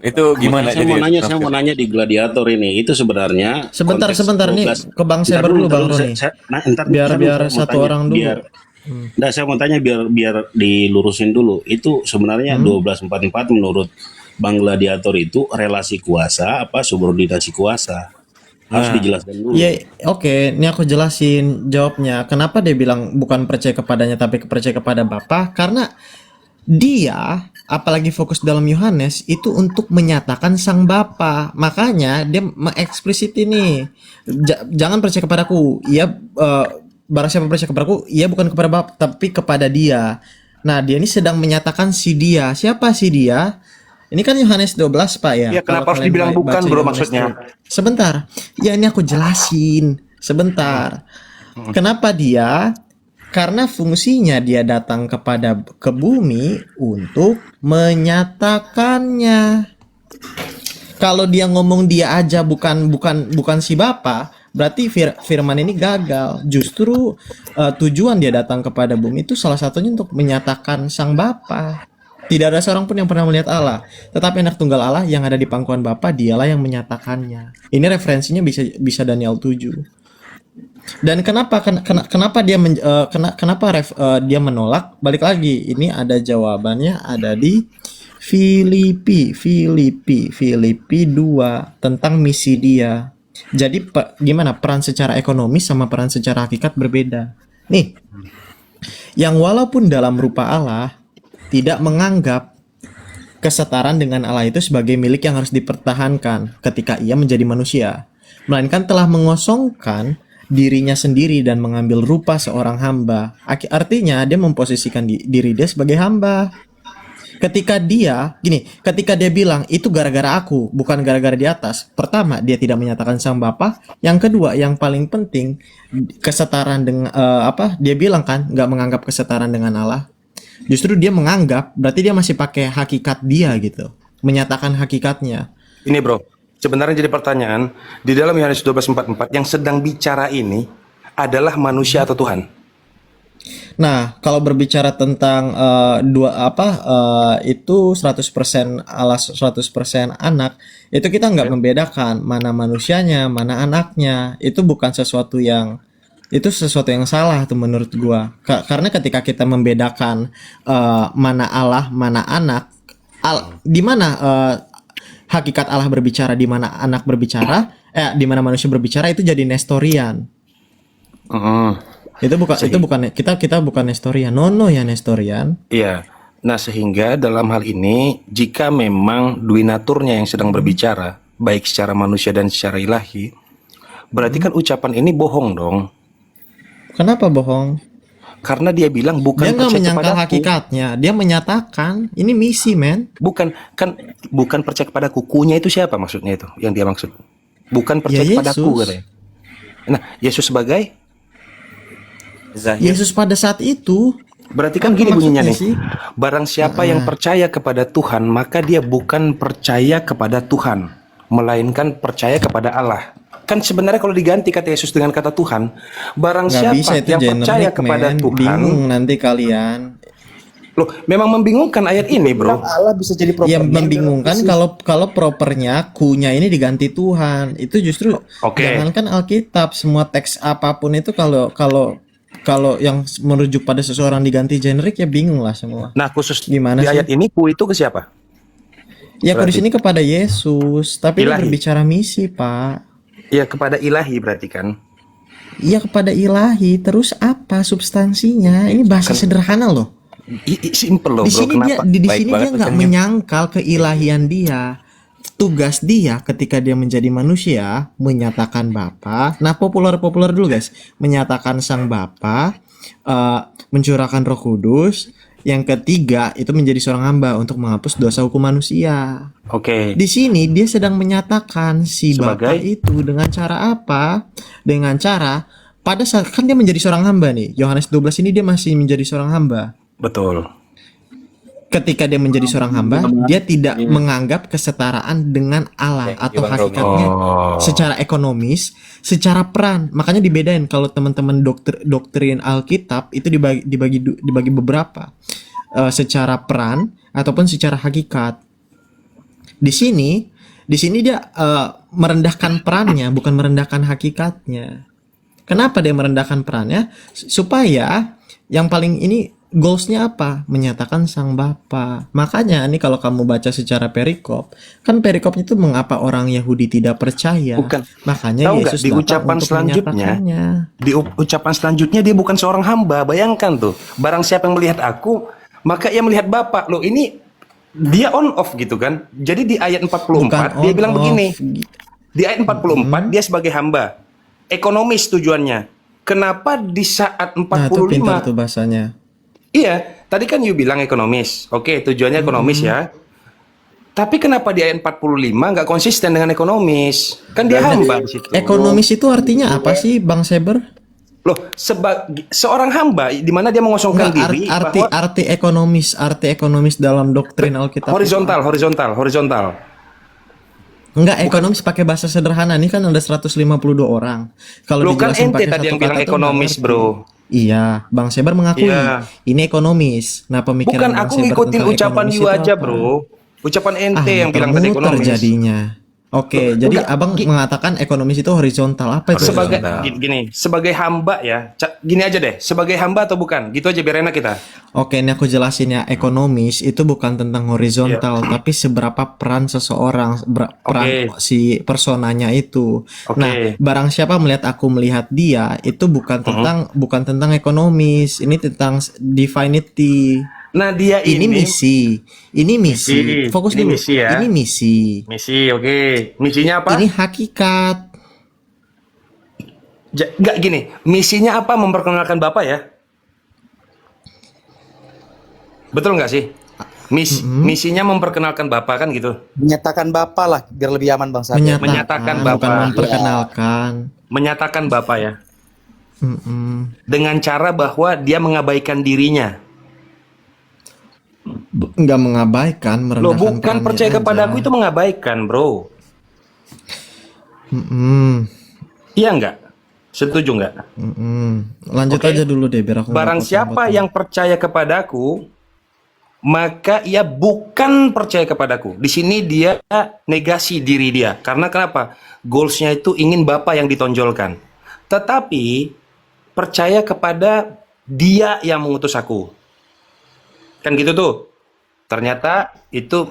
itu gimana? Makanya saya mau nanya di Gladiator ini, itu sebenarnya Sebentar konteks nih, 12. ke Bang Ntar Sebar dulu Bang dulu, Roni. ntar Biar dulu, saya mau satu tanya, orang dulu. Nggak, saya mau tanya biar dilurusin dulu. Itu sebenarnya 12:44 menurut Bang Gladiator itu relasi kuasa apa subordinasi kuasa? Harus dijelaskan dulu. Ya, oke, ini aku jelasin jawabnya. Kenapa dia bilang bukan percaya kepadanya tapi percaya kepada Bapa? Karena dia, apalagi fokus dalam Yohanes, itu untuk menyatakan sang Bapa. Makanya dia mengeksplisit ini. Jangan percaya kepadaku. Ia barang siapa percaya kepadaku, ia bukan kepada Bapa tapi kepada Dia. Nah, dia ini sedang menyatakan si Dia. Siapa si Dia? Ini kan Yohanes 12 Pak ya. Iya, kenapa Kalau harus kalian dibilang bukan, baca Bro, Yohanes maksudnya? 12. Sebentar. Ya ini aku jelasin. Sebentar. Kenapa dia? Karena fungsinya dia datang ke bumi untuk menyatakannya. Kalau dia ngomong dia aja bukan si Bapa, berarti firman ini gagal. Justru tujuan dia datang kepada bumi itu salah satunya untuk menyatakan sang Bapa. Tidak ada seorang pun yang pernah melihat Allah, tetapi anak tunggal Allah yang ada di pangkuan Bapa, dialah yang menyatakannya. Ini referensinya bisa Daniel 7. Dan kenapa dia menolak? Balik lagi, ini ada jawabannya, ada di Filipi 2 tentang misi dia. Jadi gimana peran secara ekonomis sama peran secara hakikat berbeda. Nih, yang walaupun dalam rupa Allah tidak menganggap kesetaraan dengan Allah itu sebagai milik yang harus dipertahankan ketika ia menjadi manusia, melainkan telah mengosongkan dirinya sendiri dan mengambil rupa seorang hamba. Artinya dia memposisikan diri dia sebagai hamba. Ketika dia bilang itu gara-gara aku, bukan gara-gara di atas. Pertama, dia tidak menyatakan sang Bapa. Yang kedua, yang paling penting, kesetaraan dengan dia bilang kan nggak menganggap kesetaraan dengan Allah. Justru dia menganggap, berarti dia masih pakai hakikat dia gitu, menyatakan hakikatnya. Ini Bro, sebenarnya jadi pertanyaan, di dalam Yohanes 12:44 yang sedang bicara ini adalah manusia atau Tuhan? Nah, kalau berbicara tentang itu 100% Allah 100% anak, itu kita nggak membedakan mana manusianya, mana anaknya. Itu bukan sesuatu yang Itu sesuatu yang salah tuh menurut gua. Karena ketika kita membedakan mana Allah, mana anak, di mana hakikat Allah berbicara, di mana anak berbicara, di mana manusia berbicara, itu jadi Nestorian. Itu bukan kita bukan Nestorian. Nono ya Nestorian. Iya. Nah, sehingga dalam hal ini jika memang dui naturnya yang sedang berbicara, baik secara manusia dan secara ilahi, berarti kan ucapan ini bohong dong. Kenapa bohong? Karena dia bilang bukan Dia nggak percaya menyangkal kepadaku. hakikatnya. Dia menyatakan ini misi, men. Bukan percaya kepadaku. Kunya itu siapa maksudnya itu? Yang dia maksud. Bukan percaya Ya, kepadaku Yesus. katanya. Nah, Yesus sebagai Zahir. Yesus pada saat itu. berarti kan Apa gini bunyinya maksudnya nih. sih? Barang siapa yang percaya kepada Tuhan, maka dia bukan percaya kepada Tuhan, melainkan percaya kepada Allah. Kan sebenarnya kalau diganti kata Yesus dengan kata Tuhan, barang Nggak siapa bisa, itu yang percaya generic, kepada men. Tuhan, Bingung nanti kalian. loh, memang membingungkan ayat ini, bro. Allah bisa jadi proper Yang name membingungkan dalam kalau propernya kunya ini diganti Tuhan. Itu justru Oke. jangankan Alkitab, semua teks apapun itu kalau yang merujuk pada seseorang diganti generik ya bingung lah semua. Nah, khusus Gimana di sih? ayat ini ku itu ke siapa? Ya aku di berarti- sini kepada Yesus, tapi ini Ilahi. berbicara misi, Pak. Ya kepada ilahi berarti kan. Iya kepada ilahi. Terus apa substansinya? Ini bahasa sederhana loh. Simple loh, Di bro. sini dia Kenapa? di Baik sini banget dia nggak pesannya. menyangkal keilahian dia. Tugas dia ketika dia menjadi manusia menyatakan Bapa. Nah, populer dulu guys. Menyatakan Sang Bapa, mencurahkan Roh Kudus. Yang ketiga itu menjadi seorang hamba untuk menghapus dosa hukum manusia. Oke. Di sini dia sedang menyatakan si Bapa Sebagai? itu dengan cara apa? Dengan cara pada saat kan dia menjadi seorang hamba nih. Yohanes 12 ini dia masih menjadi seorang hamba. Betul. Ketika dia menjadi seorang hamba, dia tidak menganggap kesetaraan dengan Allah Thank you, atau Bang Romi. hakikatnya secara ekonomis, secara peran. Makanya dibedain kalau teman-teman doktrin Alkitab itu dibagi beberapa. Secara peran ataupun secara hakikat. Di sini dia merendahkan perannya, bukan merendahkan hakikatnya. Kenapa dia merendahkan perannya? Supaya yang paling ini goalsnya apa? Menyatakan Sang Bapa. Makanya nih kalau kamu baca secara perikop, kan perikopnya itu mengapa orang Yahudi tidak percaya. Bukan. Makanya Tahu nggak, Yesus di datang ucapan untuk selanjutnya, menyatakannya. Di ucapan selanjutnya dia bukan seorang hamba. Bayangkan tuh. Barang siapa yang melihat aku, maka ia melihat Bapa. Loh, ini dia on off gitu kan. Jadi di ayat 44 Bukan dia on bilang off. begini. Di ayat 44 dia sebagai hamba. Ekonomis tujuannya. Kenapa di saat Nah, itu pintar 45? tuh bahasanya. Iya, tadi kan you bilang ekonomis. Oke, tujuannya ekonomis ya. Tapi kenapa di ayat 45 nggak konsisten dengan ekonomis? Kan dia hamba di situ. Ekonomis itu artinya apa sih, Bang Seber? Loh, seorang hamba di mana dia mengosongkan Enggak, diri bahwa arti ekonomis dalam doktrin Alkitab. horizontal. Enggak, ekonomis pakai bahasa sederhana. Nih kan ada 152 orang. Kalau Loh, kan dijelasin ente pakai tadi satu yang bilang kata tuh ekonomis, nggak ngerti. bro. Iya, Bang Seber mengakui Iya. ini ekonomis. Nah, pemikiran Bukan Bang aku Seber ngikutin tentang ucapan ekonomis you itu aja, apa? bro. Ucapan ente yang bilang tadi Muter-muter ekonomis. jadinya. Oke, jadi Abang mengatakan ekonomis itu horizontal. Apa itu? Sebagai Horizontal. gini, sebagai hamba ya. Gini aja deh, sebagai hamba atau bukan? Gitu aja biar enak kita. Oke, ini aku jelasin ya. Ekonomis itu bukan tentang horizontal, Iya. tapi seberapa peran seseorang, peran si personanya itu. Oke. Nah, barang siapa melihat aku melihat dia, itu bukan tentang ekonomis. Ini tentang divinity. Nah, dia Ini misi. Ini misi. Misi. Fokus Ini dulu. misi ya. Ini misi. Misi, oke. Misinya apa? Ini hakikat. Nggak gini, misinya apa? Memperkenalkan Bapak ya? Betul nggak sih? Misinya memperkenalkan Bapak kan gitu? menyatakan Bapa lah biar lebih aman Bang Sabir. Menyatakan bukan Bapa. memperkenalkan. Menyatakan Bapak ya? Mm-mm. Dengan cara bahwa dia mengabaikan dirinya. Nggak mengabaikan, Loh, merendahkan bukan perannya percaya aja. kepada aku itu mengabaikan, bro. Mm-mm. Iya nggak? Setuju nggak? Lanjut Oke. aja dulu deh biar aku nggak Barang siapa potong-potong. yang percaya kepadaku, maka ia bukan percaya kepadaku. Di sini dia negasi diri dia. Karena kenapa? Goalsnya itu ingin Bapak yang ditonjolkan. Tetapi percaya kepada Dia yang mengutus aku. Kan gitu tuh. Ternyata itu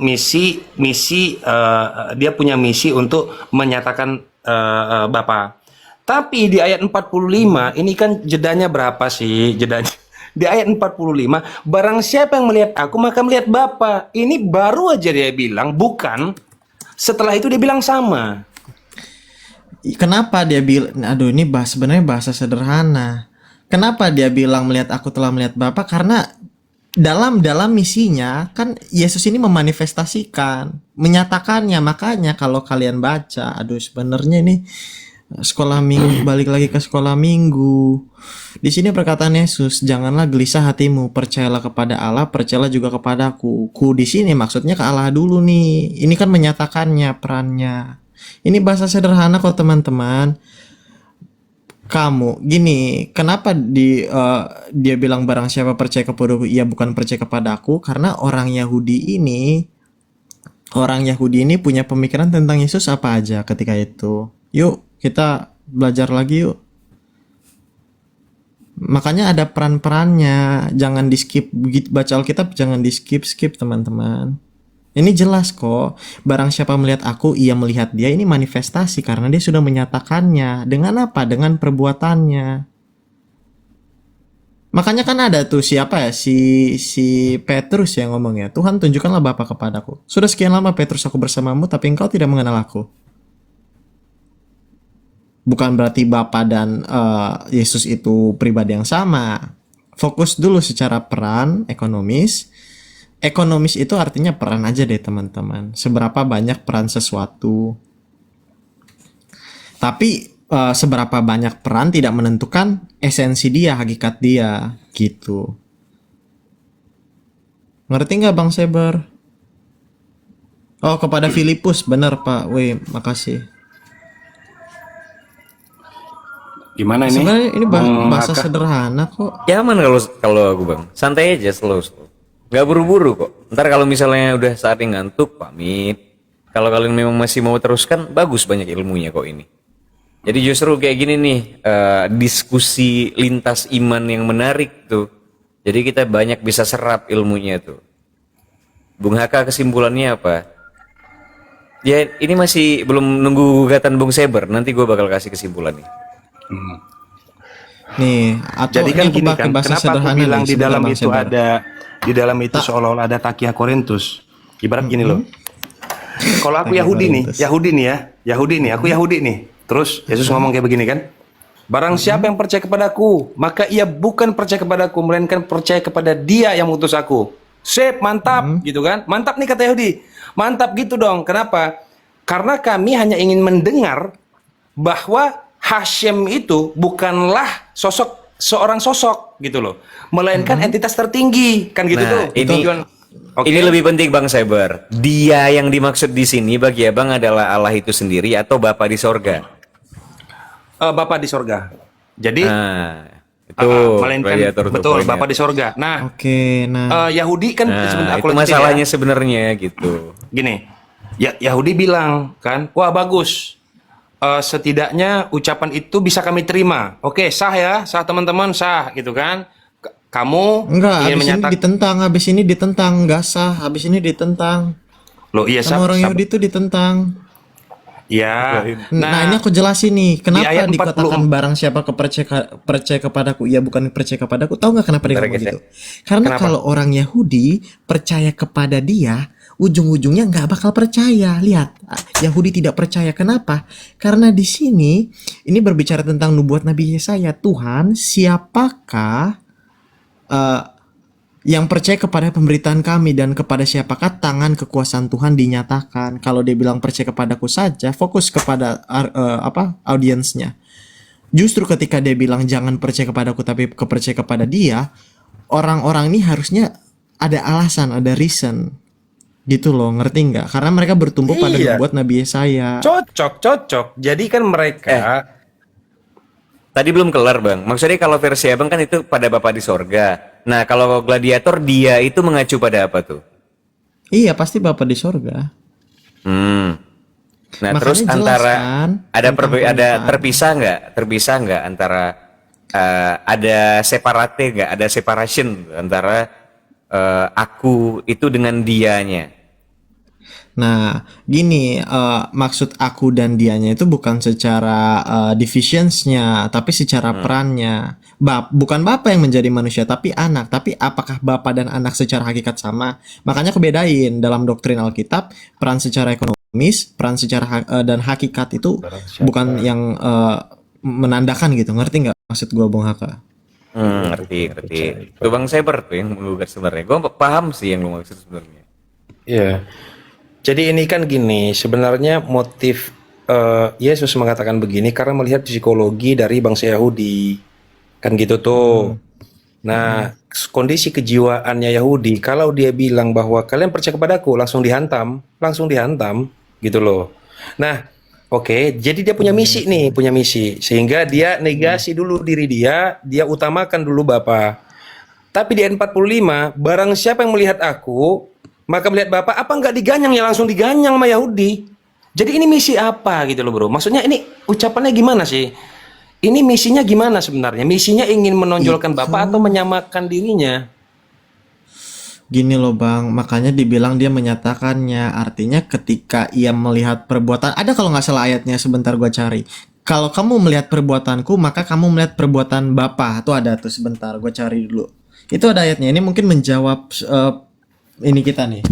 dia punya misi untuk menyatakan Bapa. Tapi di ayat 45 ini kan jedanya berapa sih? Jedanya di ayat 45, barang siapa yang melihat aku maka melihat Bapa. Ini baru aja dia bilang bukan. Setelah itu dia bilang sama. Kenapa dia bilang, aduh ini sebenarnya bahasa sederhana. Kenapa dia bilang melihat aku telah melihat Bapa? Karena dalam misinya kan Yesus ini memanifestasikan, menyatakannya. Makanya kalau kalian baca, aduh sebenarnya ini sekolah minggu, balik lagi ke sekolah minggu. Di sini perkataan Yesus, janganlah gelisah hatimu, percayalah kepada Allah, percayalah juga kepadaku. Ku di sini maksudnya ke Allah dulu nih. Ini kan menyatakannya perannya. Ini bahasa sederhana kok teman-teman. Kamu gini, kenapa dia bilang barang siapa percaya kepadaku, ia bukan percaya kepadaku? Karena orang Yahudi ini punya pemikiran tentang Yesus apa aja ketika itu. Yuk kita belajar lagi yuk. Makanya ada peran-perannya, jangan di skip. Baca Alkitab jangan di skip teman-teman. Ini jelas kok, barang siapa melihat aku, ia melihat dia. Ini manifestasi karena dia sudah menyatakannya. Dengan apa? Dengan perbuatannya. Makanya kan ada tuh siapa ya, si Petrus yang ngomong ya, Tuhan tunjukkanlah Bapa kepadaku. Sudah sekian lama Petrus aku bersamamu, tapi engkau tidak mengenal aku. Bukan berarti Bapa dan Yesus itu pribadi yang sama. Fokus dulu secara peran ekonomis. Ekonomis itu artinya peran aja deh teman-teman. Seberapa banyak peran sesuatu. Tapi seberapa banyak peran tidak menentukan esensi dia, hakikat dia, gitu. Ngerti nggak Bang Seber? Oh, kepada Filipus, benar Pak. Wih, makasih. Gimana ini? Sebenarnya ini bahasa Haka? sederhana kok. Nyaman kalau aku bang, santai aja, slow. Nggak buru-buru kok. Ntar kalau misalnya udah saatnya ngantuk, pamit. Kalau kalian memang masih mau teruskan, bagus, banyak ilmunya kok ini. Jadi justru kayak gini nih, diskusi lintas iman yang menarik tuh. Jadi kita banyak bisa serap ilmunya tuh. Bung Haka kesimpulannya apa? Ya ini masih belum nunggu gugatan Bung Seber, nanti gue bakal kasih kesimpulannya. Nih, atau Jadi kan ini aku gini pakai kan, bahasa kenapa aku sederhana bilang nih, di dalam sebentar, Bang itu Seber. di dalam itu seolah-olah ada takia Korintus. Ibarat gini loh. Kalau aku Yahudi nih, aku Yahudi nih. Terus Yesus ngomong kayak begini kan? Barang siapa yang percaya kepadaku, maka ia bukan percaya kepadaku, melainkan percaya kepada Dia yang mengutus aku. Sip, mantap, gitu kan? Mantap nih kata Yahudi. Mantap gitu dong. Kenapa? Karena kami hanya ingin mendengar bahwa Hashem itu bukanlah seorang sosok gitu loh, melainkan entitas tertinggi, kan gitu tuh. Nah, ini Tujuan. Oke. ini lebih penting Bang Seber. Dia yang dimaksud di sini bagi Abang adalah Allah itu sendiri atau Bapa di sorga? Bapa di sorga. Jadi Itu melainkan radiator betul poinnya. Bapa di sorga. Nah, Oke, nah. Yahudi kan Nah, aku itu lanjutin masalahnya ya. sebenarnya gitu. Gini, Yahudi bilang kan, wah bagus. Setidaknya ucapan itu bisa kami terima. Oke, sah ya, sah teman-teman, sah gitu kan. Kamu Enggak, ingin habis ini ditentang, enggak sah, habis ini ditentang. Loh iya Sama orang Yahudi itu ditentang. Ya. Nah, ini aku jelasin nih, kenapa ayat dikatakan 40. barang siapa percaya kepadaku, ia bukan percaya kepadaku. Tahu nggak kenapa dia Bentar, ngomong guys, gitu? Karena Kenapa? kalau orang Yahudi percaya kepada dia, ujung-ujungnya nggak bakal percaya. Lihat, Yahudi tidak percaya. Kenapa? Karena di sini ini berbicara tentang nubuat Nabi Yesaya. Tuhan, siapakah yang percaya kepada pemberitaan kami dan kepada siapakah tangan kekuasaan Tuhan dinyatakan? Kalau dia bilang percaya kepadaku saja, fokus kepada audiensnya. Justru ketika dia bilang jangan percaya kepadaku tapi percaya kepada dia, orang-orang ini harusnya ada alasan, ada reason. Gitu loh, ngerti nggak? Karena mereka bertumbuh pada Iya. nubuat Nabi Yesaya. Cocok. Jadi kan mereka Tadi belum kelar Bang. Maksudnya kalau versi Abang kan itu pada Bapa di sorga. Nah kalau gladiator dia itu mengacu pada apa tuh? Iya, pasti Bapa di sorga. Nah Makanya terus jelas antara kan, ada tentang pernikahan. terpisah nggak antara ada separate nggak, ada separation antara aku itu dengan dianya. Nah, gini, maksud aku dan dianya itu bukan secara divisions-nya, tapi secara perannya. Bukan bapak yang menjadi manusia, tapi anak. Tapi apakah bapak dan anak secara hakikat sama? Makanya aku bedain dalam doktrin Alkitab, peran secara ekonomis, peran secara dan hakikat itu bukan yang menandakan gitu. Ngerti nggak maksud gua, Bung Haka? Ngerti. Itu Bang Cyber tuh yang menggugat sebenarnya. Gue paham sih yang lu maksud sebenarnya. Iya. Jadi ini kan gini, sebenarnya motif Yesus mengatakan begini karena melihat psikologi dari bangsa Yahudi. Kan gitu tuh. Nah, kondisi kejiwaannya Yahudi, kalau dia bilang bahwa kalian percaya kepadaku, langsung dihantam gitu loh. Nah, oke, jadi dia punya misi nih, sehingga dia negasi dulu diri dia utamakan dulu Bapa. Tapi di ayat 45, barang siapa yang melihat aku, maka melihat Bapa, apa enggak diganyang, ya langsung diganyang sama Yahudi. Jadi ini misi apa gitu loh bro? Maksudnya ini ucapannya gimana sih? Ini misinya gimana sebenarnya? Misinya ingin menonjolkan Bapa atau menyamakan dirinya? Gini loh Bang, makanya dibilang dia menyatakannya. Artinya ketika ia melihat perbuatan, ada kalau nggak salah ayatnya, sebentar gua cari. Kalau kamu melihat perbuatanku, maka kamu melihat perbuatan Bapa. Itu ada tuh, sebentar gua cari dulu. Itu ada ayatnya. Ini mungkin menjawab ini kita nih.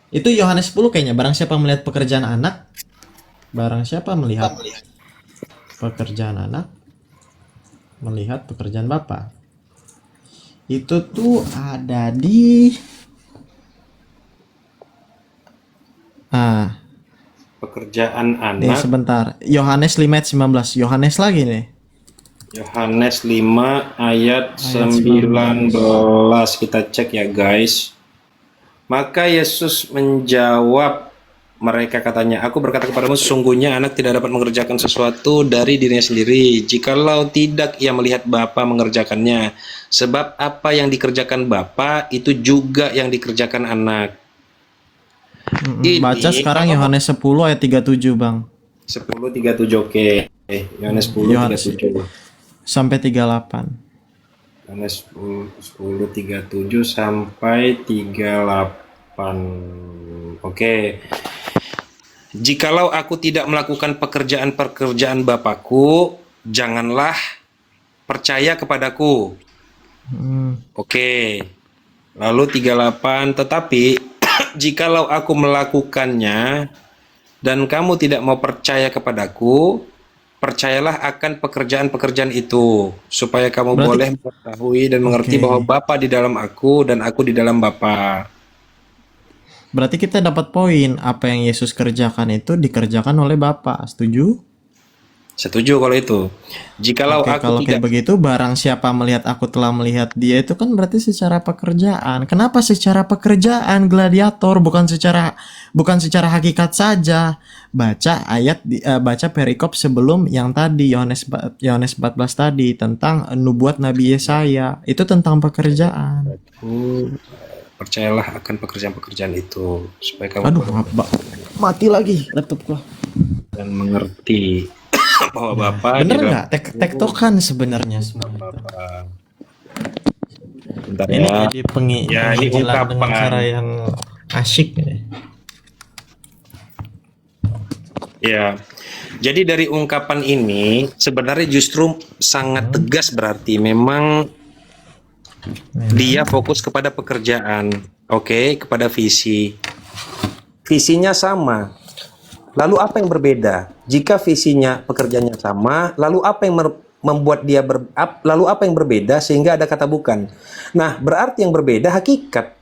Itu Yohanes 10 kayaknya. Barang siapa melihat pekerjaan anak, barang siapa melihat pekerjaan anak, melihat pekerjaan Bapa. Itu tuh ada di Pekerjaan nih anak, sebentar. Yohanes 5 ayat 19. Yohanes lagi nih. Yohanes 5 ayat Ayat 19. Kita cek ya guys. Maka Yesus menjawab mereka, katanya, aku berkata kepadamu, sesungguhnya anak tidak dapat mengerjakan sesuatu dari dirinya sendiri, jikalau tidak ia melihat Bapa mengerjakannya. Sebab apa yang dikerjakan Bapa itu juga yang dikerjakan anak. Baca sekarang Yohanes 10 ayat 37 Bang. 10:37, oke. Yohanes 10:37. Sampai 38. Yohanes 10:37 sampai 38. Oke. Jikalau aku tidak melakukan pekerjaan-pekerjaan Bapakku, janganlah percaya kepadaku. Oke. Lalu 38, tetapi jikalau aku melakukannya dan kamu tidak mau percaya kepadaku, percayalah akan pekerjaan-pekerjaan itu, supaya kamu boleh mengetahui dan mengerti bahwa Bapa di dalam aku dan aku di dalam Bapa. Berarti kita dapat poin, apa yang Yesus kerjakan itu dikerjakan oleh Bapa. Setuju? Setuju kalau itu. Jikalau Oke, aku kalau kayak tidak begitu, barang siapa melihat aku telah melihat dia, itu kan berarti secara pekerjaan. Kenapa secara pekerjaan, gladiator, bukan secara hakikat saja? Baca baca perikop sebelum yang tadi, Yohanes 14 tadi, tentang nubuat Nabi Yesaya. Itu tentang pekerjaan. percayalah akan pekerjaan-pekerjaan itu, supaya kamu Aduh, mati lagi laptop gua. dan mengerti bahwa Bapa Bener di dalam nggak? Tektokan sebenarnya semua itu. Bapa. Bentar Ini ya. jadi Ya, ini penginjilan dengan ungkapan. cara yang asyik nih. Ya. Jadi dari ungkapan ini sebenarnya justru sangat tegas, berarti memang dia fokus kepada pekerjaan, oke, kepada visi. Visinya sama. Lalu apa yang berbeda? Jika visinya pekerjaannya sama, lalu apa yang membuat dia lalu apa yang berbeda sehingga ada kata bukan? Nah, berarti yang berbeda hakikat.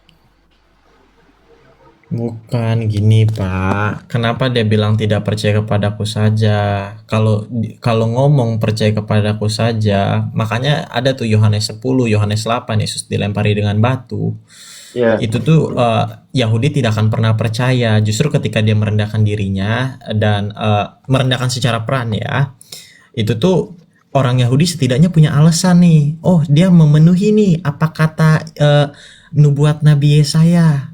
Bukan gini Pak, kenapa dia bilang tidak percaya kepadaku saja? Kalau ngomong percaya kepadaku saja, makanya ada tuh Yohanes 10, Yohanes 8, Yesus dilempari dengan batu. Itu tuh Yahudi tidak akan pernah percaya. Justru ketika dia merendahkan dirinya dan merendahkan secara peran ya, itu tuh orang Yahudi setidaknya punya alasan nih. Oh, dia memenuhi nih apa kata nubuat Nabi Yesaya.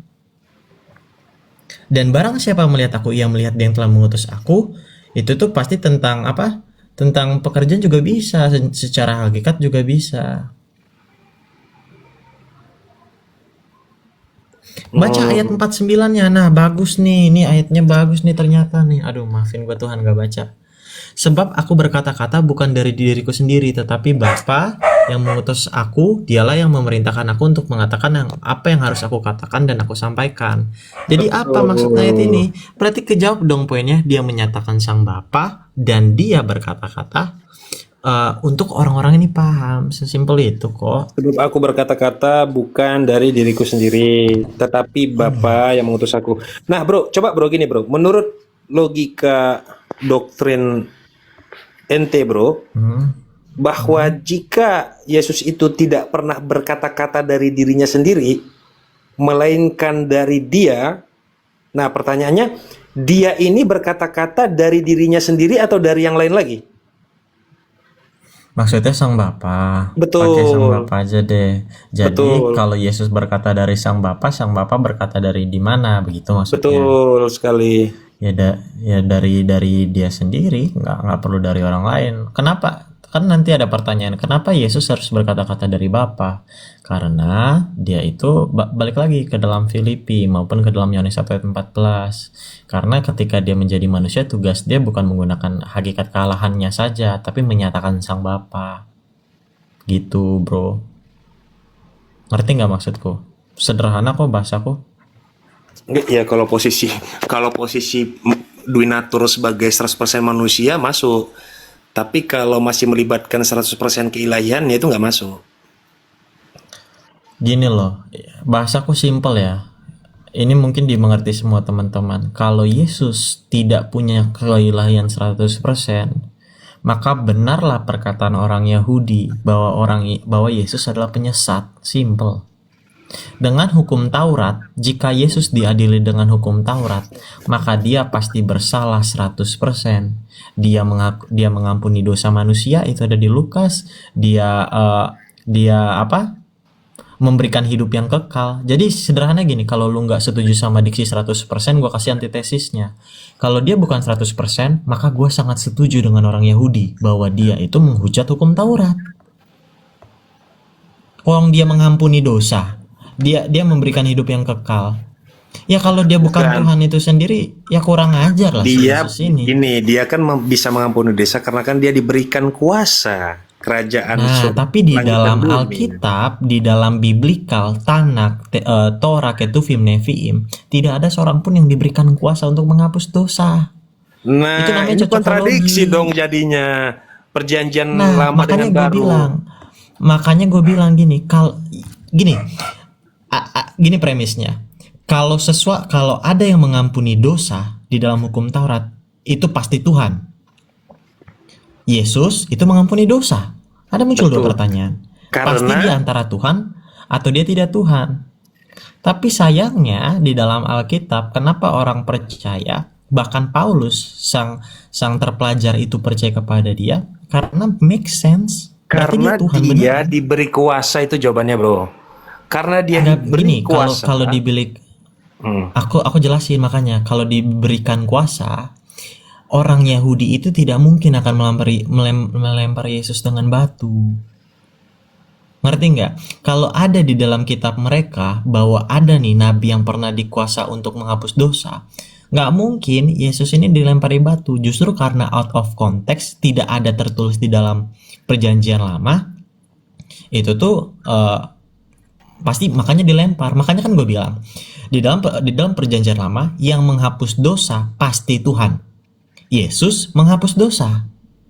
Dan barang siapa melihat aku, ia melihat dia yang telah mengutus aku. Itu tuh pasti tentang apa? Tentang pekerjaan juga bisa, secara hakikat juga bisa. Baca ayat 49-nya. Nah, bagus nih. Ini ayatnya bagus nih ternyata nih. Aduh, maafin gua Tuhan gak baca. Sebab aku berkata-kata bukan dari diriku sendiri, tetapi Bapa yang mengutus aku, dialah yang memerintahkan aku untuk mengatakan apa yang harus aku katakan dan aku sampaikan. Jadi apa maksud ayat ini? Berarti kejawab dong poinnya. Dia menyatakan sang Bapa dan dia berkata-kata untuk orang-orang ini paham. Sesimpel itu kok. Sebab aku berkata-kata bukan dari diriku sendiri, tetapi Bapa yang mengutus aku. Nah, bro, coba bro gini bro. Menurut logika doktrin ente bro, bahwa jika Yesus itu tidak pernah berkata-kata dari dirinya sendiri, melainkan dari Dia. Nah, pertanyaannya, Dia ini berkata-kata dari dirinya sendiri atau dari yang lain lagi? Maksudnya sang Bapa. Betul. Pakai sang Bapa aja deh. Jadi Betul. kalau Yesus berkata dari sang Bapa berkata dari di mana? Begitu maksudnya. Betul sekali. Ya dari dia sendiri, nggak perlu dari orang lain. Kenapa? Kan nanti ada pertanyaan, kenapa Yesus harus berkata-kata dari Bapa? Karena dia itu balik lagi ke dalam Filipi maupun ke dalam Yohanes 1 ayat 14. Karena ketika dia menjadi manusia, tugas dia bukan menggunakan hakikat kealahannya saja, tapi menyatakan sang Bapa. Gitu, bro. Ngerti nggak maksudku? Sederhana kok bahasaku. Enggak, ya kalau posisi Dwinatur sebagai 100% manusia masuk. Tapi kalau masih melibatkan 100% keilahian ya itu nggak masuk. Gini loh, bahasaku simpel ya. Ini mungkin dimengerti semua teman-teman. Kalau Yesus tidak punya keilahian 100%, maka benarlah perkataan orang Yahudi bahwa Yesus adalah penyesat. Simple. Dengan hukum Taurat, jika Yesus diadili dengan hukum Taurat, maka dia pasti bersalah 100%. Dia mengampuni dosa manusia, itu ada di Lukas. Dia memberikan hidup yang kekal. Jadi sederhana gini, kalau lu nggak setuju sama diksi 100%, gue kasih antitesisnya. Kalau dia bukan 100%, maka gue sangat setuju dengan orang Yahudi bahwa dia itu menghujat hukum Taurat. Orang dia mengampuni dosa, dia memberikan hidup yang kekal. Ya kalau dia bukan Tuhan itu sendiri, ya kurang ajar lah Dia Yesus ini. dia kan bisa mengampuni dosa karena kan dia diberikan kuasa kerajaan Nah, surga, tapi di langit dalam dan bumi. Alkitab, di dalam Biblikal, Tanak, Torah, Ketuvim, Neviim, tidak ada seorang pun yang diberikan kuasa untuk menghapus dosa. Nah, Itu namanya ini kontradiksi cocokologi. dong jadinya. Perjanjian Nah, lama dengan baru. makanya gue bilang gini, gini premisnya. Kalau ada yang mengampuni dosa di dalam hukum Taurat, itu pasti Tuhan. Yesus itu mengampuni dosa. Ada muncul dua Betul. pertanyaan. Karena- Pasti dia antara Tuhan atau dia tidak Tuhan. Tapi sayangnya di dalam Alkitab, kenapa orang percaya, bahkan Paulus sang terpelajar itu percaya kepada dia? Karena make sense. Berarti Karena Tuhan dia benar. diberi kuasa, itu jawabannya bro. Karena dia Nggak, diberi gini, kuasa. kalau dibeli, aku jelasin makanya. Kalau diberikan kuasa, orang Yahudi itu tidak mungkin akan melempar Yesus dengan batu. Ngerti nggak? Kalau ada di dalam kitab mereka bahwa ada nih nabi yang pernah dikuasa untuk menghapus dosa, nggak mungkin Yesus ini dilempari batu. Justru karena out of context, tidak ada tertulis di dalam perjanjian lama, itu tuh pasti makanya dilempar. Makanya kan gue bilang di dalam perjanjian lama yang menghapus dosa pasti Tuhan. Yesus menghapus dosa.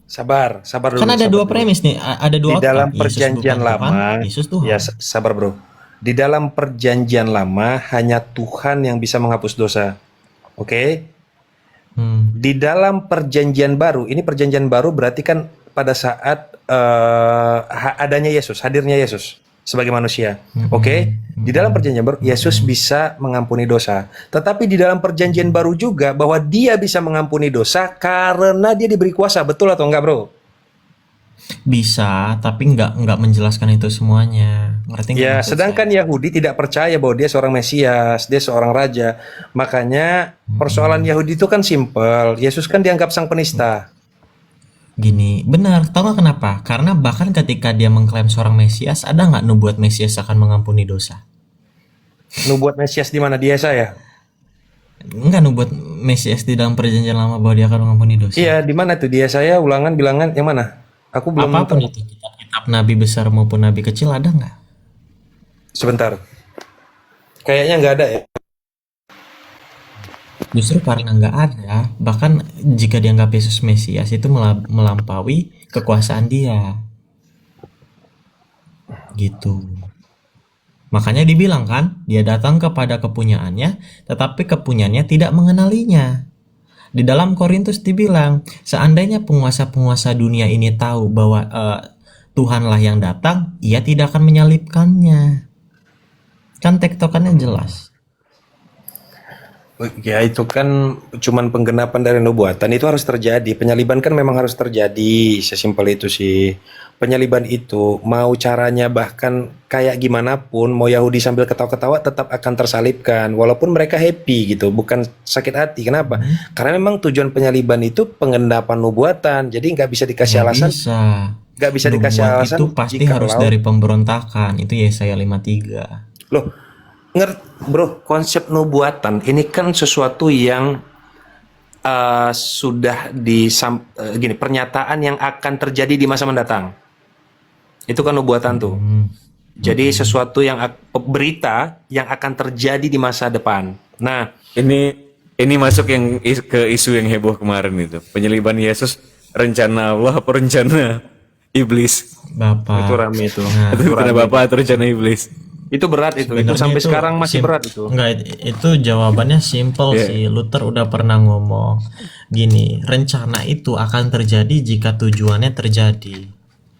Sabar dulu. Kan ada sabar dua dulu. premis nih, ada dua Di dalam outcome. Yesus perjanjian bukan Tuhan, lama, Yesus Tuhan. ya sabar bro. Di dalam perjanjian lama hanya Tuhan yang bisa menghapus dosa. Oke? Di dalam perjanjian baru, ini perjanjian baru berarti kan pada saat adanya Yesus, hadirnya Yesus sebagai manusia. Oke? Di dalam perjanjian baru Yesus bisa mengampuni dosa. Tetapi di dalam perjanjian baru juga bahwa dia bisa mengampuni dosa karena dia diberi kuasa. Betul atau enggak, Bro? Bisa, tapi nggak menjelaskan itu semuanya. Ngerti nggak Ya, maksud sedangkan saya? Yahudi tidak percaya bahwa dia seorang Mesias, dia seorang raja. Makanya persoalan Yahudi itu kan simpel. Yesus kan dianggap sang penista. Gini, benar. Tahu nggak kenapa? Karena bahkan ketika dia mengklaim seorang Mesias, ada nggak nubuat Mesias akan mengampuni dosa? Nubuat Mesias di mana? Di Yesaya. Enggak nubuat Mesias di dalam perjanjian lama bahwa dia akan mengampuni dosa. Iya, di mana tuh? Di Yesaya, Ulangan, Bilangan, yang mana? Aku belum Apapun tahu. itu, kitab-kitab nabi besar maupun nabi kecil ada nggak? Sebentar. Kayaknya nggak ada ya. Justru karena nggak ada, bahkan jika dianggap Yesus Mesias itu melampaui kekuasaan dia. Gitu. Makanya dibilang kan, dia datang kepada kepunyaannya, tetapi kepunyaannya tidak mengenalinya. Di dalam Korintus dibilang, seandainya penguasa-penguasa dunia ini tahu bahwa Tuhanlah yang datang, ia tidak akan menyalibkannya. Kan tektokannya jelas. Ya itu kan cuman penggenapan dari nubuatan, itu harus terjadi. Penyaliban kan memang harus terjadi, sesimpel itu sih. Penyaliban itu mau caranya bahkan kayak gimana pun, mau Yahudi sambil ketawa-ketawa tetap akan tersalibkan, walaupun mereka happy gitu, bukan sakit hati. Kenapa? Karena memang tujuan penyaliban itu penggenapan nubuatan, jadi nggak bisa dikasih Nggak alasan, bisa. nggak bisa dikasih Nubuat alasan itu pasti jika harus dari pemberontakan. Itu Yesaya 53. loh, bro, konsep nubuatan ini kan sesuatu yang sudah gini, pernyataan yang akan terjadi di masa mendatang. Itu kan nubuatan tuh. Jadi sesuatu yang berita yang akan terjadi di masa depan. Nah, Ini masuk yang ke isu yang heboh kemarin itu. Penyaliban Yesus rencana Allah apa rencana iblis? Bapak. itu rame itu. Nah, Atau rencana Bapak atau rencana iblis? Itu berat itu. Itu sebenarnya sampai itu sekarang masih berat itu. Enggak, itu jawabannya simple sih. Luther udah pernah ngomong gini, rencana itu akan terjadi jika tujuannya terjadi.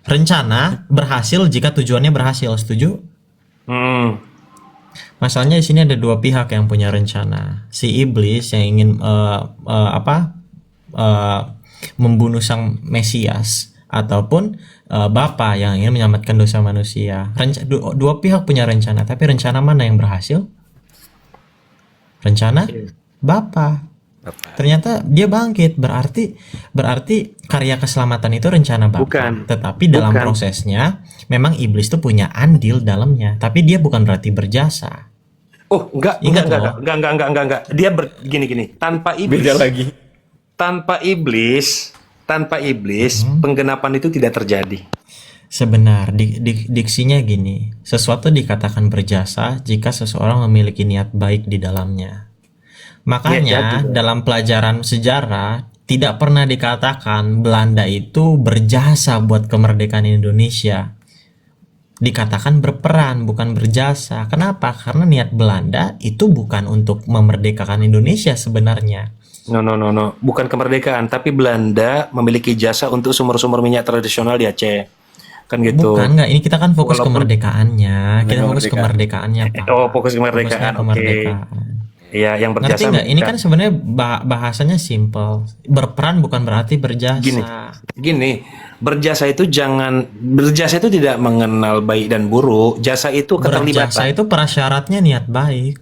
Rencana berhasil jika tujuannya berhasil. Setuju? Hmm. Masalahnya di sini ada dua pihak yang punya rencana. Si iblis yang ingin membunuh sang Mesias, ataupun Bapa yang ingin menyelamatkan dosa manusia. Dua pihak punya rencana, tapi rencana mana yang berhasil? Rencana Bapa. Ternyata dia bangkit, berarti karya keselamatan itu rencana Bapa. Bukan. Tetapi dalam Bukan. prosesnya memang iblis tuh punya andil dalamnya, tapi dia bukan berarti berjasa. Oh, enggak. Dia gini. Tanpa iblis. Beda lagi. Tanpa iblis, penggenapan itu tidak terjadi. Sebenar, diksinya gini, sesuatu dikatakan berjasa jika seseorang memiliki niat baik di dalamnya. Makanya dalam pelajaran sejarah tidak pernah dikatakan Belanda itu berjasa buat kemerdekaan Indonesia. Dikatakan berperan, bukan berjasa. Kenapa? Karena niat Belanda itu bukan untuk memerdekakan Indonesia sebenarnya. No. Bukan kemerdekaan, tapi Belanda memiliki jasa untuk sumber-sumber minyak tradisional di Aceh. Kan gitu. Bukan, enggak. Ini kita kan fokus Walaupun- kemerdekaannya. Kita fokus kemerdekaannya, Pak. Oh, fokus kemerdekaan. Fokusnya kemerdekaan. Iya, yang Ngerti berjasa. nggak? Ini kan sebenarnya bahasanya simple. Berperan bukan berarti berjasa. Gini, berjasa itu tidak mengenal baik dan buruk. Jasa itu Berjasa keterlibatan. itu prasyaratnya niat baik.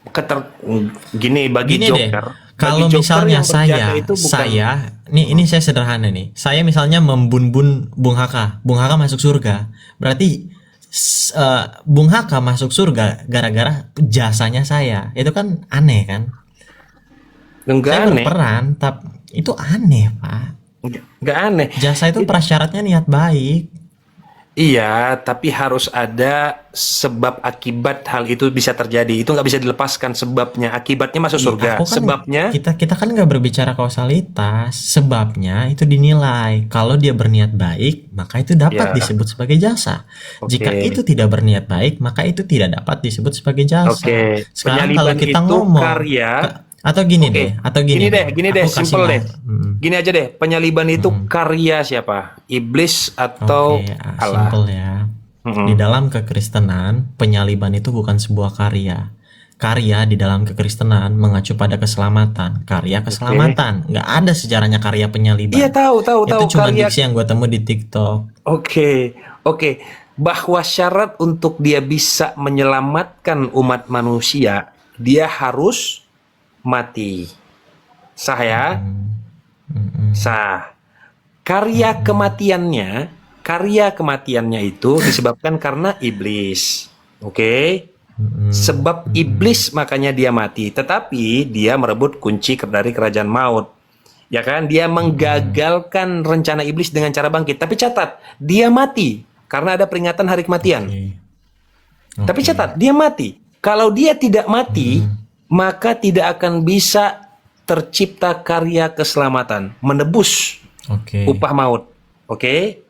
Bagi Gini deh, Joker. kalau bagi Joker misalnya yang berjasa itu bukan- ini saya sederhana nih. Saya misalnya membun Bung Haka. Bung Haka masuk surga. Berarti Bung Haka masuk surga gara-gara jasanya saya. Itu kan aneh kan? enggak Saya aneh. berperan, tapi itu aneh, Pak. Enggak aneh. Jasa itu prasyaratnya niat baik. Iya, tapi harus ada sebab akibat hal itu bisa terjadi. Itu nggak bisa dilepaskan sebabnya. Akibatnya masuk surga. Aku kan- Sebabnya kita kan nggak berbicara kausalitas. Sebabnya itu dinilai. Kalau dia berniat baik, maka itu dapat Ya. disebut sebagai jasa. Oke. Jika itu tidak berniat baik, maka itu tidak dapat disebut sebagai jasa. Oke. Sekarang kalau Penyaliban kita itu ngomong karya. atau gini Oke. deh, atau gini Gini deh, Aku kasih simple deh. Hmm. Gini aja deh, penyaliban itu karya siapa? Iblis atau Oke, Allah? simple ya. Di dalam kekristenan, penyaliban itu bukan sebuah karya. Karya di dalam kekristenan mengacu pada keselamatan. Karya keselamatan. Nggak ada sejarahnya karya penyaliban. Iya, tahu Itu cuma karya. diksi yang gue temu di TikTok. Oke. Bahwa syarat untuk dia bisa menyelamatkan umat manusia, dia harus mati. Sah ya? Sah. karya kematiannya itu disebabkan karena iblis. Oke? Sebab iblis makanya dia mati, tetapi dia merebut kunci dari kerajaan maut. Ya kan? Dia menggagalkan rencana iblis dengan cara bangkit. Tapi catat, dia mati karena ada peringatan hari kematian. Tapi catat, dia mati. Kalau dia tidak mati, maka tidak akan bisa tercipta karya keselamatan, menebus upah maut. Oke?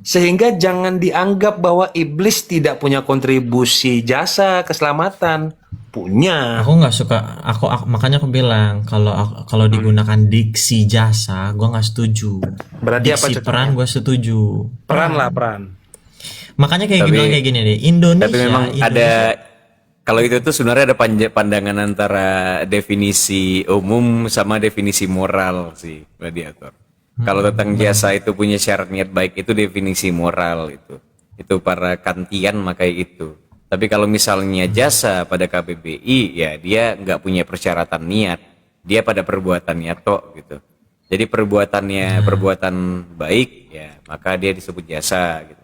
Sehingga jangan dianggap bahwa iblis tidak punya kontribusi jasa keselamatan. Punya. Aku nggak suka. Makanya aku bilang kalau digunakan diksi jasa, gue nggak setuju. Berarti apa Diksi contohnya? peran gue setuju. Peran. Makanya kayak Tapi- kayak gini deh. Indonesia. Tapi memang Indonesia- ada, kalau itu tuh sebenarnya ada pandangan antara definisi umum sama definisi moral sih, Gladiator. Kalau tentang jasa itu punya syarat niat baik, itu definisi moral itu. Itu para Kantian makanya itu. Tapi kalau misalnya jasa pada KBBI, ya dia nggak punya persyaratan niat, dia pada perbuatannya tok gitu. Jadi perbuatan baik, ya maka dia disebut jasa gitu.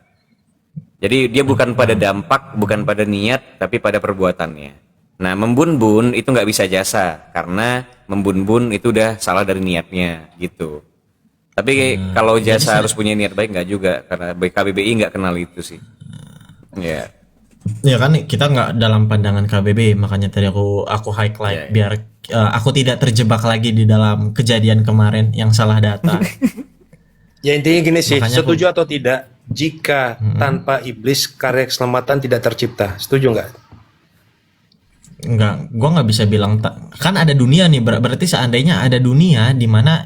Jadi dia bukan pada dampak, bukan pada niat, tapi pada perbuatannya. Nah, membun-bun itu nggak bisa jasa, karena membun-bun itu udah salah dari niatnya gitu. Tapi kalau jasa harus punya niat baik nggak juga, karena KBBI nggak kenal itu sih. Ya. Ya kan kita nggak dalam pandangan KBB, makanya tadi aku highlight biar aku tidak terjebak lagi di dalam kejadian kemarin yang salah data. Ya intinya gini sih, Makanya setuju atau tidak, jika tanpa iblis karya keselamatan tidak tercipta, setuju nggak? Enggak, gua nggak bisa bilang kan ada dunia nih, berarti seandainya ada dunia di mana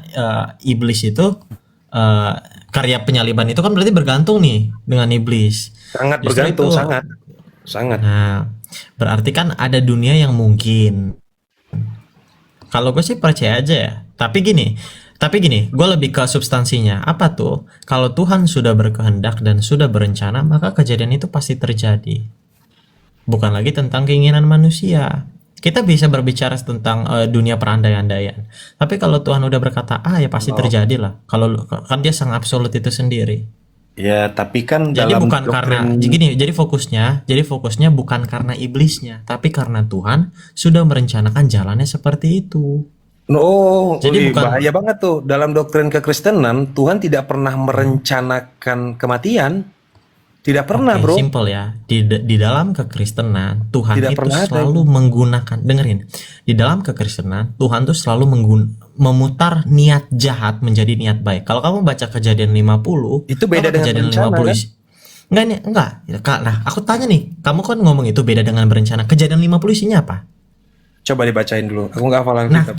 iblis itu karya penyaliban itu kan berarti bergantung nih dengan iblis. Sangat Justru bergantung, itu- sangat. Nah, berarti kan ada dunia yang mungkin. Kalau gue sih percaya aja ya. Tapi gini, gue lebih ke substansinya. Apa tuh? Kalau Tuhan sudah berkehendak dan sudah berencana, maka kejadian itu pasti terjadi. Bukan lagi tentang keinginan manusia. Kita bisa berbicara tentang dunia perandai-andaian. Tapi kalau Tuhan udah berkata A, ya pasti terjadi lah. Kalau kan dia sang absolut itu sendiri. Ya, tapi kan Jadi dalam bukan karena gini, jadi fokusnya bukan karena iblisnya, tapi karena Tuhan sudah merencanakan jalannya seperti itu. Jadi bukan- bahaya banget tuh dalam doktrin kekristenan, Tuhan tidak pernah merencanakan kematian. Tidak pernah, Oke, bro. simple ya. Di dalam kekristenan, Tuhan Tidak itu pernah ada selalu menggunakan, dengerin. Di dalam kekristenan, Tuhan tuh selalu memutar niat jahat menjadi niat baik. Kalau kamu baca Kejadian 50, Itu beda apa dengan Kejadian berencana, 50 kan? Enggak. Kak, nah, aku tanya nih, kamu kan ngomong itu beda dengan berencana. Kejadian 50 isinya apa? Coba dibacain dulu. Aku nggak hafal Nah, kitab.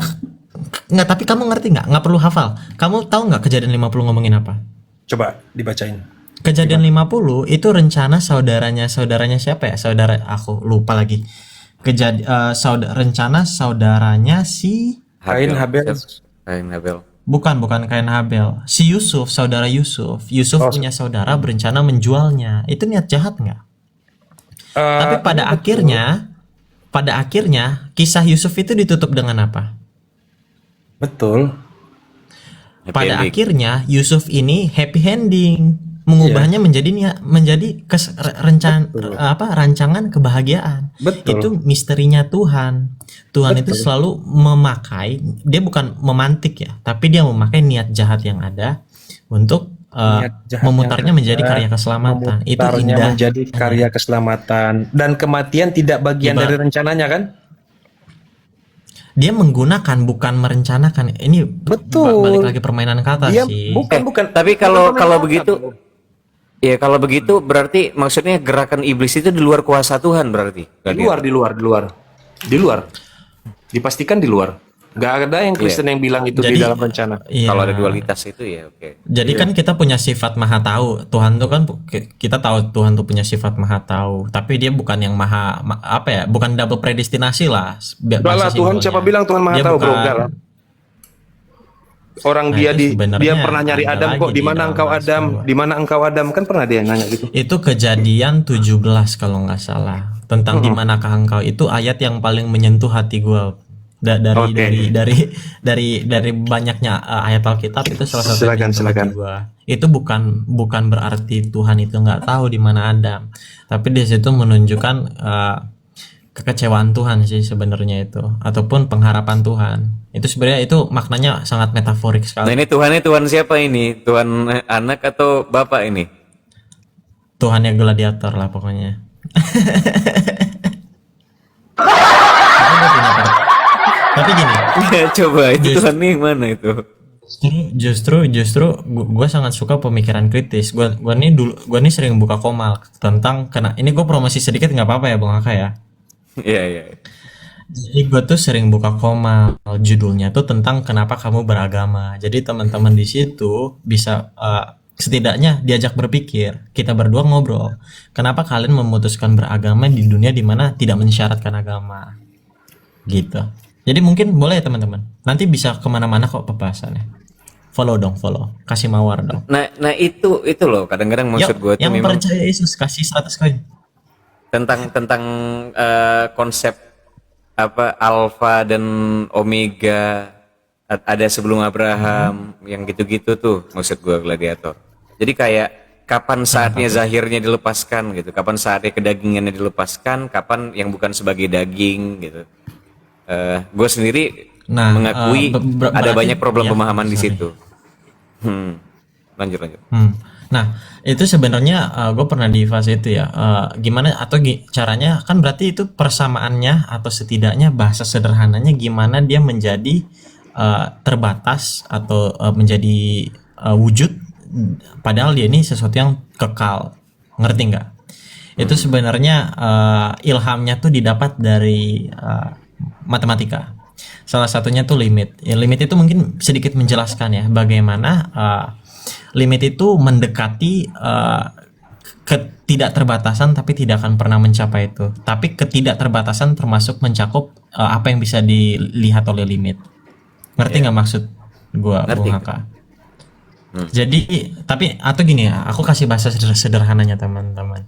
Enggak, tapi kamu ngerti nggak? Nggak perlu hafal. Kamu tahu nggak Kejadian 50 ngomongin apa? Coba dibacain. Kejadian 50 itu rencana saudaranya siapa ya? Saudara aku lupa lagi. Rencana saudaranya si Kain, Habel. Kain Habel. bukan Kain Habel. Si Yusuf, saudara Yusuf. Yusuf punya saudara berencana menjualnya. Itu niat jahat nggak? Tapi pada akhirnya kisah Yusuf itu ditutup dengan apa? Betul. Happy Pada ending. akhirnya Yusuf ini happy ending, mengubahnya menjadi rancangan kebahagiaan. Betul. Itu misterinya Tuhan. Tuhan itu selalu memakai, dia bukan memantik ya, tapi dia memakai niat jahat yang ada untuk Niat jahat memutarnya yang menjadi ada, karya keselamatan. Itu memutarnya indah. menjadi karya keselamatan, dan kematian tidak bagian Ibarat- dari rencananya kan? Dia menggunakan bukan merencanakan. Ini Betul. balik lagi permainan kata Dia sih. bukan. Tapi kalau bukan begitu, ya kalau begitu berarti maksudnya gerakan iblis itu di luar kuasa Tuhan berarti. di luar. Dipastikan di luar. Nggak ada yang Kristen yang bilang itu di Jadi- dalam rencana. Iya. Kalau ada dualitas itu ya oke. Jadi kan kita punya sifat maha tahu. Tuhan tuh kan kita tahu Tuhan tuh punya sifat maha tahu, tapi dia bukan yang apa ya? Bukan double predestinasi lah. Udah lah, Tuhan siapa bilang Tuhan Maha Tahu, bro? Enggak lah. Orang Nah, dia itu sebenarnya dia pernah nyari ada Adam lagi kok. Di di mana dalam engkau bahasa Adam? gua. Di mana engkau Adam? Kan pernah dia nanya gitu. Itu Kejadian 17 kalau nggak salah. Tentang di manakah engkau, itu ayat yang paling menyentuh hati gue. Dari Oke. dari banyaknya ayat Alkitab itu salah satu yang Silakan. gua. Itu bukan berarti Tuhan itu nggak tahu di mana Adam, tapi di situ menunjukkan kekecewaan Tuhan sih sebenarnya itu, ataupun pengharapan Tuhan. Itu sebenarnya itu maknanya sangat metaforik Nah sekali. ini Tuhannya Tuhan siapa ini? Tuhan anak atau bapak ini? Tuhan yang gladiator lah pokoknya. Tapi gini, Ya coba itu Just- Tuhan yang mana itu? justru gue sangat suka pemikiran kritis. Gue nih sering buka Komal tentang ini gue promosi sedikit nggak apa-apa ya Bang Aka ya. Iya iya. Jadi gue tuh sering buka Komal, judulnya tuh tentang kenapa kamu beragama. Jadi teman-teman di situ bisa setidaknya diajak berpikir. Kita berdua ngobrol. Kenapa kalian memutuskan beragama di dunia dimana tidak mensyaratkan agama? Gitu. Jadi mungkin boleh ya teman-teman. Nanti bisa kemana-mana kok pembahasannya. Follow dong, follow. Kasih mawar dong. Nah itu loh kadang-kadang maksud Yuk, gue tuh yang memang percaya Yesus kasih 100 koin. tentang konsep apa alfa dan omega ada sebelum Abraham yang gitu-gitu tuh maksud gue gladiator. Jadi kayak kapan saatnya zahirnya dilepaskan gitu, kapan saatnya kedagingannya dilepaskan, kapan yang bukan sebagai daging gitu. Gue sendiri Nah, mengakui ada berarti- banyak problem ya, pemahaman di sorry. situ. Lanjut. Nah, itu sebenarnya gue pernah di fase itu ya. Gimana atau caranya kan berarti itu persamaannya atau setidaknya bahasa sederhananya gimana dia menjadi terbatas atau menjadi wujud, padahal dia ini sesuatu yang kekal. Ngerti nggak? Itu sebenarnya ilhamnya tuh didapat dari matematika. Salah satunya tuh limit. Ya, limit itu mungkin sedikit menjelaskan ya bagaimana limit itu mendekati ketidakterbatasan tapi tidak akan pernah mencapai itu. Tapi ketidakterbatasan termasuk mencakup apa yang bisa dilihat oleh limit. Ngerti nggak maksud gua, Ngerti. Bung Haka? Jadi tapi atau gini ya, aku kasih bahasa sederhananya teman-teman.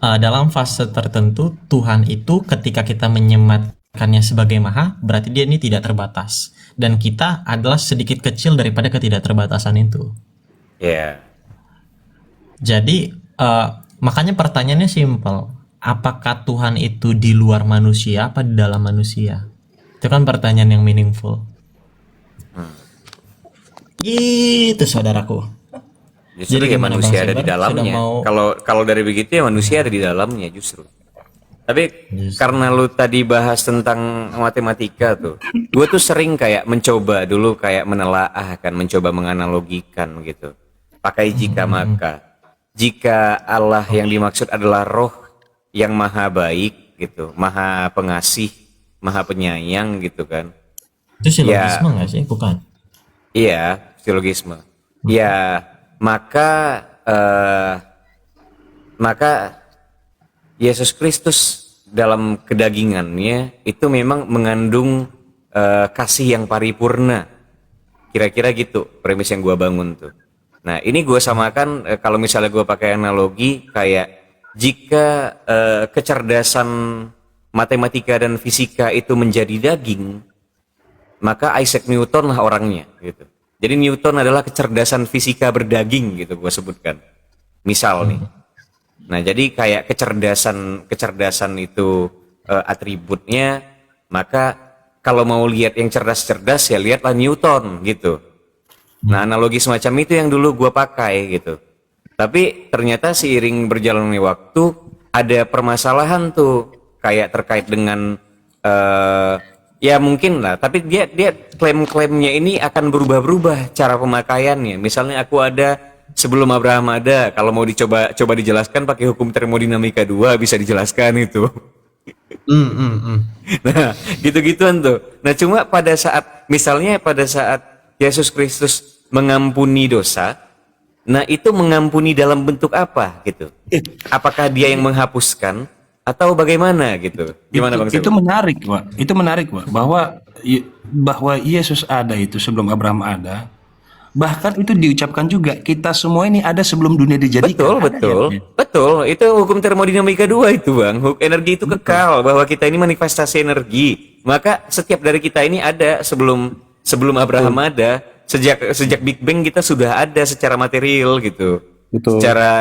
Dalam fase tertentu Tuhan itu ketika kita menyematkannya sebagai maha, berarti dia ini tidak terbatas dan kita adalah sedikit kecil daripada ketidakterbatasan itu. Ya. Jadi makanya pertanyaannya simpel, apakah Tuhan itu di luar manusia apa di dalam manusia? Itu kan pertanyaan yang meaningful. Gitu saudaraku. Justru Jadi ya gimana, manusia Bang ada di Sebar? dalamnya. Sudah mau- Kalau dari begitu ya manusia ada di dalamnya justru. Tapi karena lu tadi bahas tentang matematika tuh, gue tuh sering kayak mencoba dulu kayak menelaah kan, mencoba menganalogikan gitu. Pakai jika maka. Jika Allah yang dimaksud adalah roh yang maha baik gitu, maha pengasih, maha penyayang gitu kan. Itu silogisme nggak sih? Bukan. Iya, silogisme. Ya, maka Yesus Kristus dalam kedagingannya itu memang mengandung kasih yang paripurna. Kira-kira gitu premis yang gua bangun tuh. Nah, ini gua samakan kalau misalnya gua pakai analogi kayak jika kecerdasan matematika dan fisika itu menjadi daging, maka Isaac Newton lah orangnya gitu. Jadi Newton adalah kecerdasan fisika berdaging gitu gua sebutkan. Misal nih. Nah, jadi kayak kecerdasan itu atributnya, maka kalau mau lihat yang cerdas-cerdas ya lihatlah Newton gitu. Nah, analogi semacam itu yang dulu gua pakai gitu. Tapi ternyata seiring berjalannya waktu ada permasalahan tuh kayak terkait dengan ya mungkin lah, tapi dia klaim-klaimnya ini akan berubah-berubah cara pemakaiannya. Misalnya aku ada sebelum Abraham ada, kalau mau coba dijelaskan pakai hukum termodinamika 2 bisa dijelaskan itu. Nah, gitu-gituan tuh. Nah, cuma pada saat Yesus Kristus mengampuni dosa, nah itu mengampuni dalam bentuk apa gitu? Apakah dia yang menghapuskan atau bagaimana gitu? Gimana Bang Itu Sebo? menarik, Pak. Itu menarik, Pak. Bahwa Yesus ada itu sebelum Abraham ada. Bahkan itu diucapkan juga kita semua ini ada sebelum dunia dijadikan. Betul. Itu hukum termodinamika 2 itu, Bang. Energi itu kekal, bahwa kita ini manifestasi energi. Maka setiap dari kita ini ada sebelum Abraham ada, sejak Big Bang kita sudah ada secara material gitu. Betul. Secara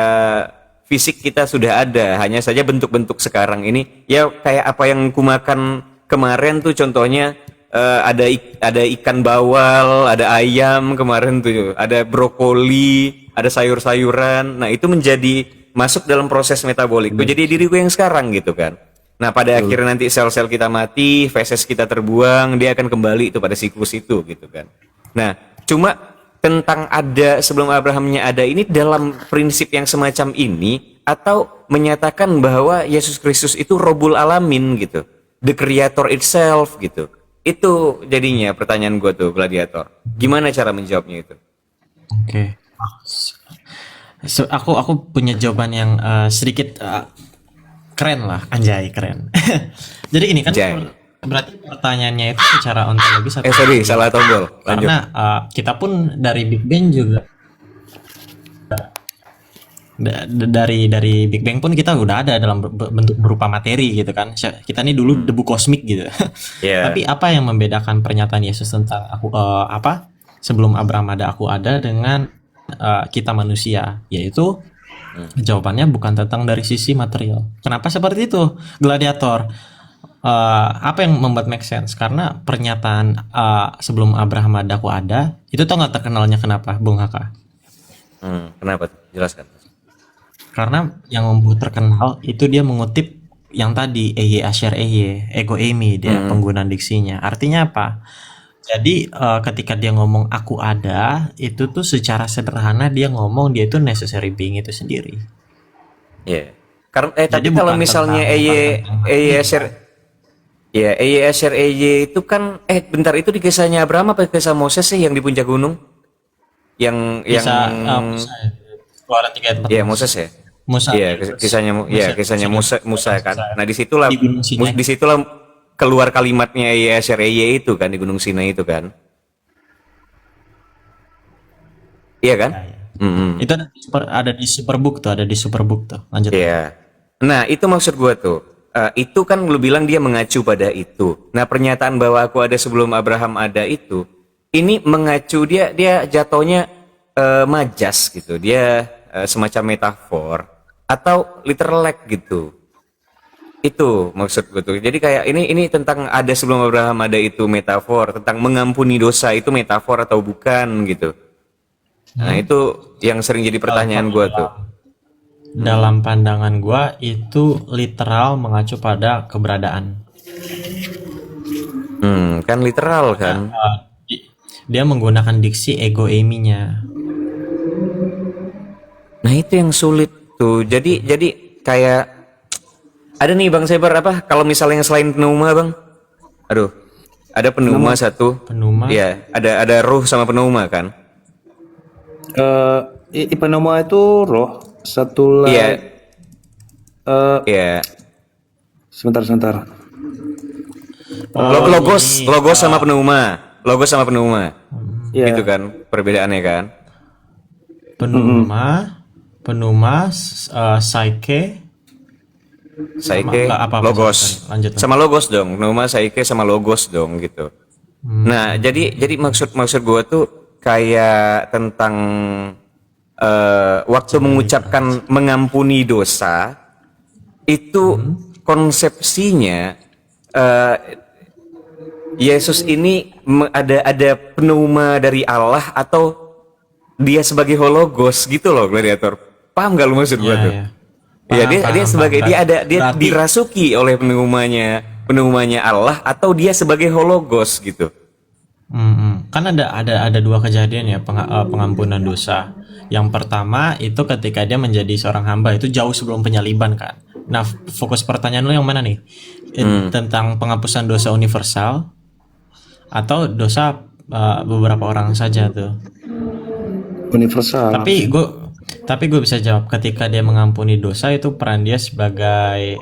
fisik kita sudah ada, hanya saja bentuk-bentuk sekarang ini ya kayak apa yang kumakan kemarin tuh contohnya ada ikan bawal, ada ayam kemarin tuh, ada brokoli, ada sayur-sayuran. Nah, itu menjadi masuk dalam proses metabolik. Tuh jadi diriku yang sekarang gitu kan. Nah, pada akhirnya nanti sel-sel kita mati, feses kita terbuang, dia akan kembali itu pada siklus itu gitu kan. Nah, cuma tentang ada sebelum Abrahamnya ada ini dalam prinsip yang semacam ini atau menyatakan bahwa Yesus Kristus itu Robul Alamin gitu, the creator itself gitu. Itu jadinya pertanyaan gue tuh, Gladiator. Gimana cara menjawabnya itu? Oke. Aku punya jawaban yang sedikit keren lah, anjay keren. Jadi ini kan Anjay. berarti pertanyaannya itu secara ontologis atau Sorry, salah tombol. Lanjut. karena kita pun dari Big Bang juga dari Big Bang pun kita udah ada dalam bentuk berupa materi gitu kan. Kita ini dulu debu kosmik gitu. Iya. Tapi apa yang membedakan pernyataan Yesus tentang aku sebelum Abraham ada aku ada dengan kita manusia, yaitu jawabannya bukan tentang dari sisi material. Kenapa seperti itu, Gladiator? Apa yang membuat make sense? Karena pernyataan sebelum Abraham ada aku ada itu tau nggak terkenalnya kenapa, Bung Haka? Kenapa? Jelaskan. Karena yang membuat terkenal itu dia mengutip yang tadi Eye Asher Eye, ego eimi dia penggunaan diksinya. Artinya apa? Jadi ketika dia ngomong aku ada, itu tuh secara sederhana dia ngomong dia itu necessary being itu sendiri. Iya. Karena tapi Jadi kalau bukan misalnya tentang Eye Asher Eye itu kan bentar itu di kisahnya Abraham apa kisah Moses sih yang di puncak gunung? Yang Bisa Musa, Keluaran 3 ayat 14. Iya, Moses ya. Musa. Iya, kisahnya Musa kan. Nah, disitulah Di Gunung Sinai. disitulah keluar kalimatnya Yeser itu kan di Gunung Sinai itu kan. Iya kan? Itu ada di Superbook tuh, Lanjut. Iya. Nah, itu maksud gua tuh. Itu kan lu bilang dia mengacu pada itu. Nah, pernyataan bahwa aku ada sebelum Abraham ada itu, ini mengacu dia jatuhnya majas gitu. Dia semacam metafor atau literal gitu. Itu maksud gue tuh. Jadi kayak ini tentang ada sebelum Abraham ada itu metafor, tentang mengampuni dosa itu metafor atau bukan gitu. Nah, itu yang sering jadi pertanyaan gue tuh. Dalam pandangan gua itu literal mengacu pada keberadaan. Kan literal kan. Dia menggunakan diksi ego eiminya. Nah, itu yang sulit tuh. Jadi kayak ada nih Bang Sebar apa kalau misalnya selain pneuma Bang? Aduh. Ada pneuma satu. Pneuma. Iya, ada ruh sama pneuma kan? Pneuma itu roh, satu lagi. Iya. Iya. Sebentar. Logos sama pneuma. Logos sama pneuma. Iya. Gitu kan perbedaannya kan? Pneuma, psyche, Saike, apa logos. lanjut. Sama logos dong. Pneuma, saike sama logos dong gitu. Nah, jadi maksud gua tuh kayak tentang waktu mengucapkan mengampuni dosa itu konsepsinya Yesus ini ada pneuma dari Allah atau dia sebagai hologos gitu loh, Gladiator. Paham gak lu maksud gua tuh? Iya, dia sebagai dia dirasuki oleh pneumanya Allah atau dia sebagai hologos gitu. Kan ada dua kejadian ya pengampunan dosa. Yang pertama itu ketika dia menjadi seorang hamba itu jauh sebelum penyaliban kan. Nah, fokus pertanyaan lu yang mana nih? Tentang penghapusan dosa universal atau dosa beberapa orang saja tuh? Universal. Tapi gue bisa jawab ketika dia mengampuni dosa itu peran dia sebagai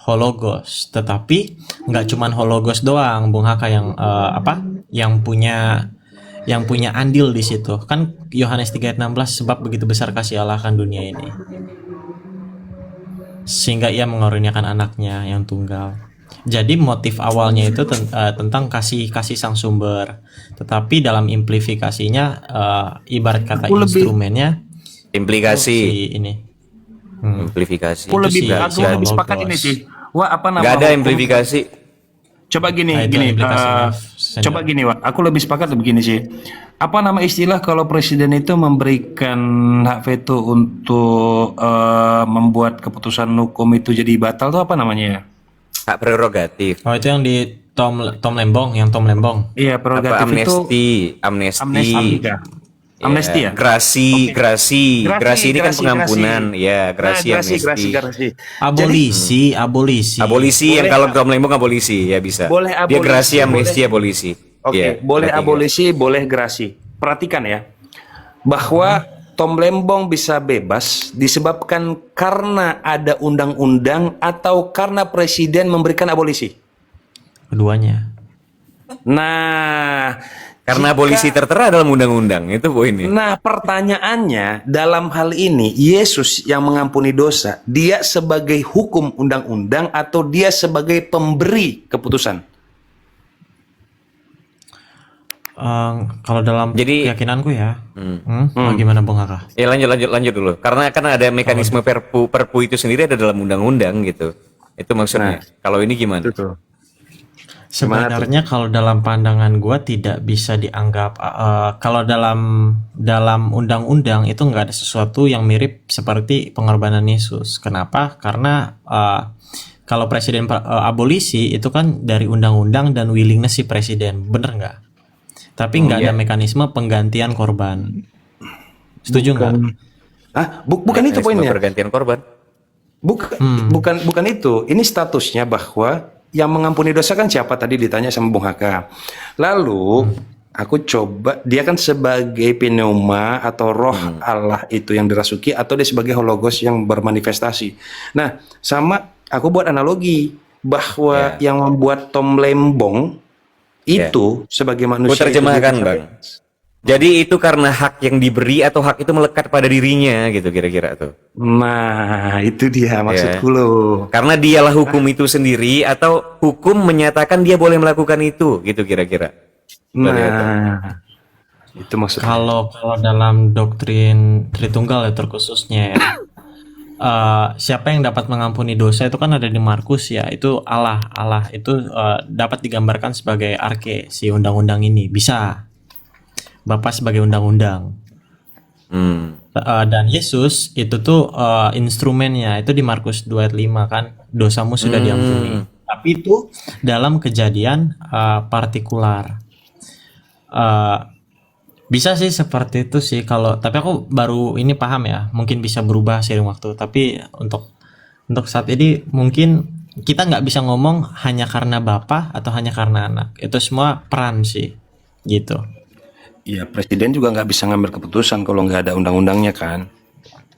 hologos. Tetapi nggak cuman hologos doang, Bung Haka yang punya andil di situ. Kan Yohanes 3 ayat 16 sebab begitu besar kasih Allah akan dunia ini sehingga ia mengaruniakan anaknya yang tunggal. Jadi motif awalnya itu tentang kasih sang sumber, tetapi dalam implifikasinya ibarat kata Aku lebih- instrumennya Implikasi, si ini. amplifikasi. Aku lebih sih aku si lebih sepakat logos. ini sih. Wah, apa nama Nggak ada hukum- amplifikasi. Coba gini, Nah, itu gini. implikasinya, Coba gini, Wak. Aku lebih sepakat begini sih. Apa nama istilah kalau presiden itu memberikan hak veto untuk membuat keputusan hukum itu jadi batal tuh apa namanya? Hak prerogatif. Oh, itu yang di Tom Lembong, yang Tom Lembong. Iya, Apa prerogatif itu amnesti. amnesti. Ya, Amnesti ya? Grasi ini kan pengampunan. Ya, grasi, amnesti. grasi. Abolisi. Yang kalau Tom Lembong abolisi, ya bisa. Boleh Dia abolisi, grasi, amnesti, boleh. abolisi. Oke, Ya, boleh berarti abolisi, boleh grasi. Perhatikan ya, bahwa Tom Lembong bisa bebas disebabkan karena ada undang-undang atau karena presiden memberikan abolisi. Keduanya. Nah, karena abolisi tertera dalam undang-undang, itu poinnya. nah pertanyaannya dalam hal ini Yesus yang mengampuni dosa, dia sebagai hukum undang-undang atau dia sebagai pemberi keputusan? Kalau dalam Jadi- keyakinanku ya, bagaimana Bung Haka? Ya lanjut dulu. Karena kan ada mekanisme perpu itu sendiri ada dalam undang-undang gitu. Itu maksudnya. Kalau ini gimana? Sebenarnya kalau dalam pandangan gua tidak bisa dianggap kalau dalam undang-undang itu nggak ada sesuatu yang mirip seperti pengorbanan Yesus. Kenapa? Karena kalau presiden abolisi itu kan dari undang-undang dan willingness si presiden, bener nggak? Tapi nggak ada mekanisme penggantian korban. Setuju nggak? Bukan itu Mekanisme poinnya. pergantian korban. Bukan itu. Ini statusnya bahwa yang mengampuni dosa kan siapa tadi ditanya sama Bung Haka. Lalu aku coba, dia kan sebagai pneuma atau roh Allah itu yang dirasuki, atau dia sebagai hologos yang bermanifestasi. Nah, sama aku buat analogi bahwa yang membuat Tom Lembong itu sebagai Gue manusia terjemahkan, itu dia Bang. Jadi itu karena hak yang diberi atau hak itu melekat pada dirinya gitu kira-kira tuh. Nah, itu dia maksudku loh. Karena dialah hukum itu sendiri atau hukum menyatakan dia boleh melakukan itu gitu kira-kira. Nah, itu maksudnya. Kalau dalam doktrin Tritunggal ya terkhususnya ya, siapa yang dapat mengampuni dosa itu kan ada di Markus ya, itu Allah itu dapat digambarkan sebagai arke si undang-undang ini, bisa Bapa sebagai undang-undang. Dan Yesus itu tuh instrumennya itu di Markus 2 ayat 5 kan, dosamu sudah diampuni. Tapi itu dalam kejadian partikular. Bisa sih seperti itu sih kalau, tapi aku baru ini paham ya, mungkin bisa berubah seiring waktu. Tapi untuk saat ini mungkin kita nggak bisa ngomong hanya karena Bapa atau hanya karena anak. Itu semua peran sih, gitu. Iya, presiden juga nggak bisa ngambil keputusan kalau nggak ada undang-undangnya kan.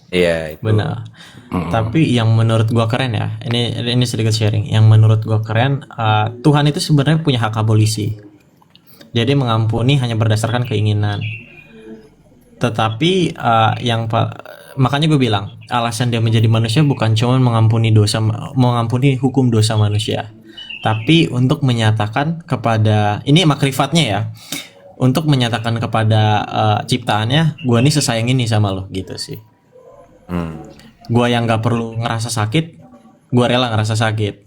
Iya, itu. Benar. Tapi yang menurut gua keren ya, ini sedikit sharing. Yang menurut gua keren, Tuhan itu sebenarnya punya hak abolisi. Jadi mengampuni hanya berdasarkan keinginan. Tetapi makanya gue bilang alasan dia menjadi manusia bukan cuma mengampuni hukum dosa manusia, tapi untuk menyatakan kepada, ini makrifatnya ya, untuk menyatakan kepada ciptaannya, gue nih sesayang ini sama lo gitu sih. Gue yang nggak perlu ngerasa sakit, gue rela ngerasa sakit.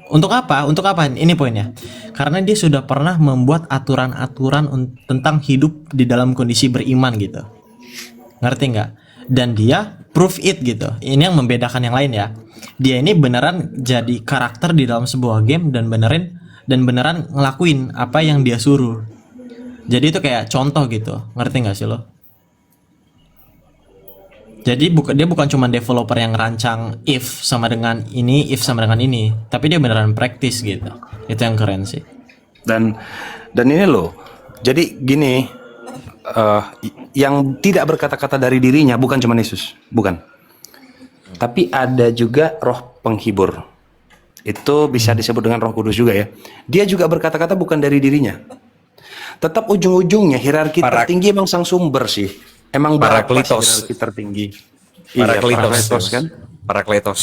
Untuk apa? Ini poinnya. Karena dia sudah pernah membuat aturan-aturan tentang hidup di dalam kondisi beriman gitu. Ngerti nggak? Dan dia prove it gitu. Ini yang membedakan yang lain ya. Dia ini beneran jadi karakter di dalam sebuah game dan beneran ngelakuin apa yang dia suruh. Jadi itu kayak contoh gitu. Ngerti nggak sih lo? Jadi dia bukan cuma developer yang rancang if sama dengan ini, tapi dia beneran praktis gitu. Itu yang keren sih. Dan ini loh. Jadi gini, yang tidak berkata-kata dari dirinya bukan cuma Yesus, bukan. Tapi ada juga roh penghibur. Itu bisa disebut dengan Roh Kudus juga ya. Dia juga berkata-kata bukan dari dirinya. Tetap ujung-ujungnya hierarki tertinggi emang sang sumber sih. Emang Parakletos. hierarki tertinggi. Parakletos Parakletos kan. Parakletos.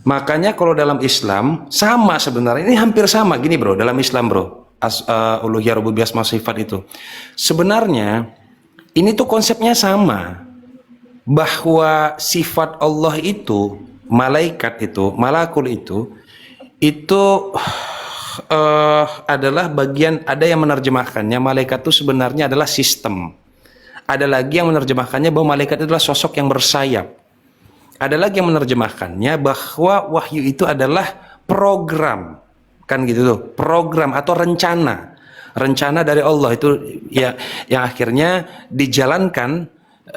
Makanya kalau dalam Islam sama sebenarnya, ini hampir sama gini bro, dalam Islam bro, uluhiyah rububiyah asma sifat itu. Sebenarnya ini tuh konsepnya sama, bahwa sifat Allah itu, malaikat itu, malakul itu adalah bagian, ada yang menerjemahkannya malaikat itu sebenarnya adalah sistem. Ada lagi yang menerjemahkannya bahwa malaikat itu adalah sosok yang bersayap. Ada lagi yang menerjemahkannya bahwa wahyu itu adalah program, kan gitu tuh, program atau rencana dari Allah itu ya, yang akhirnya dijalankan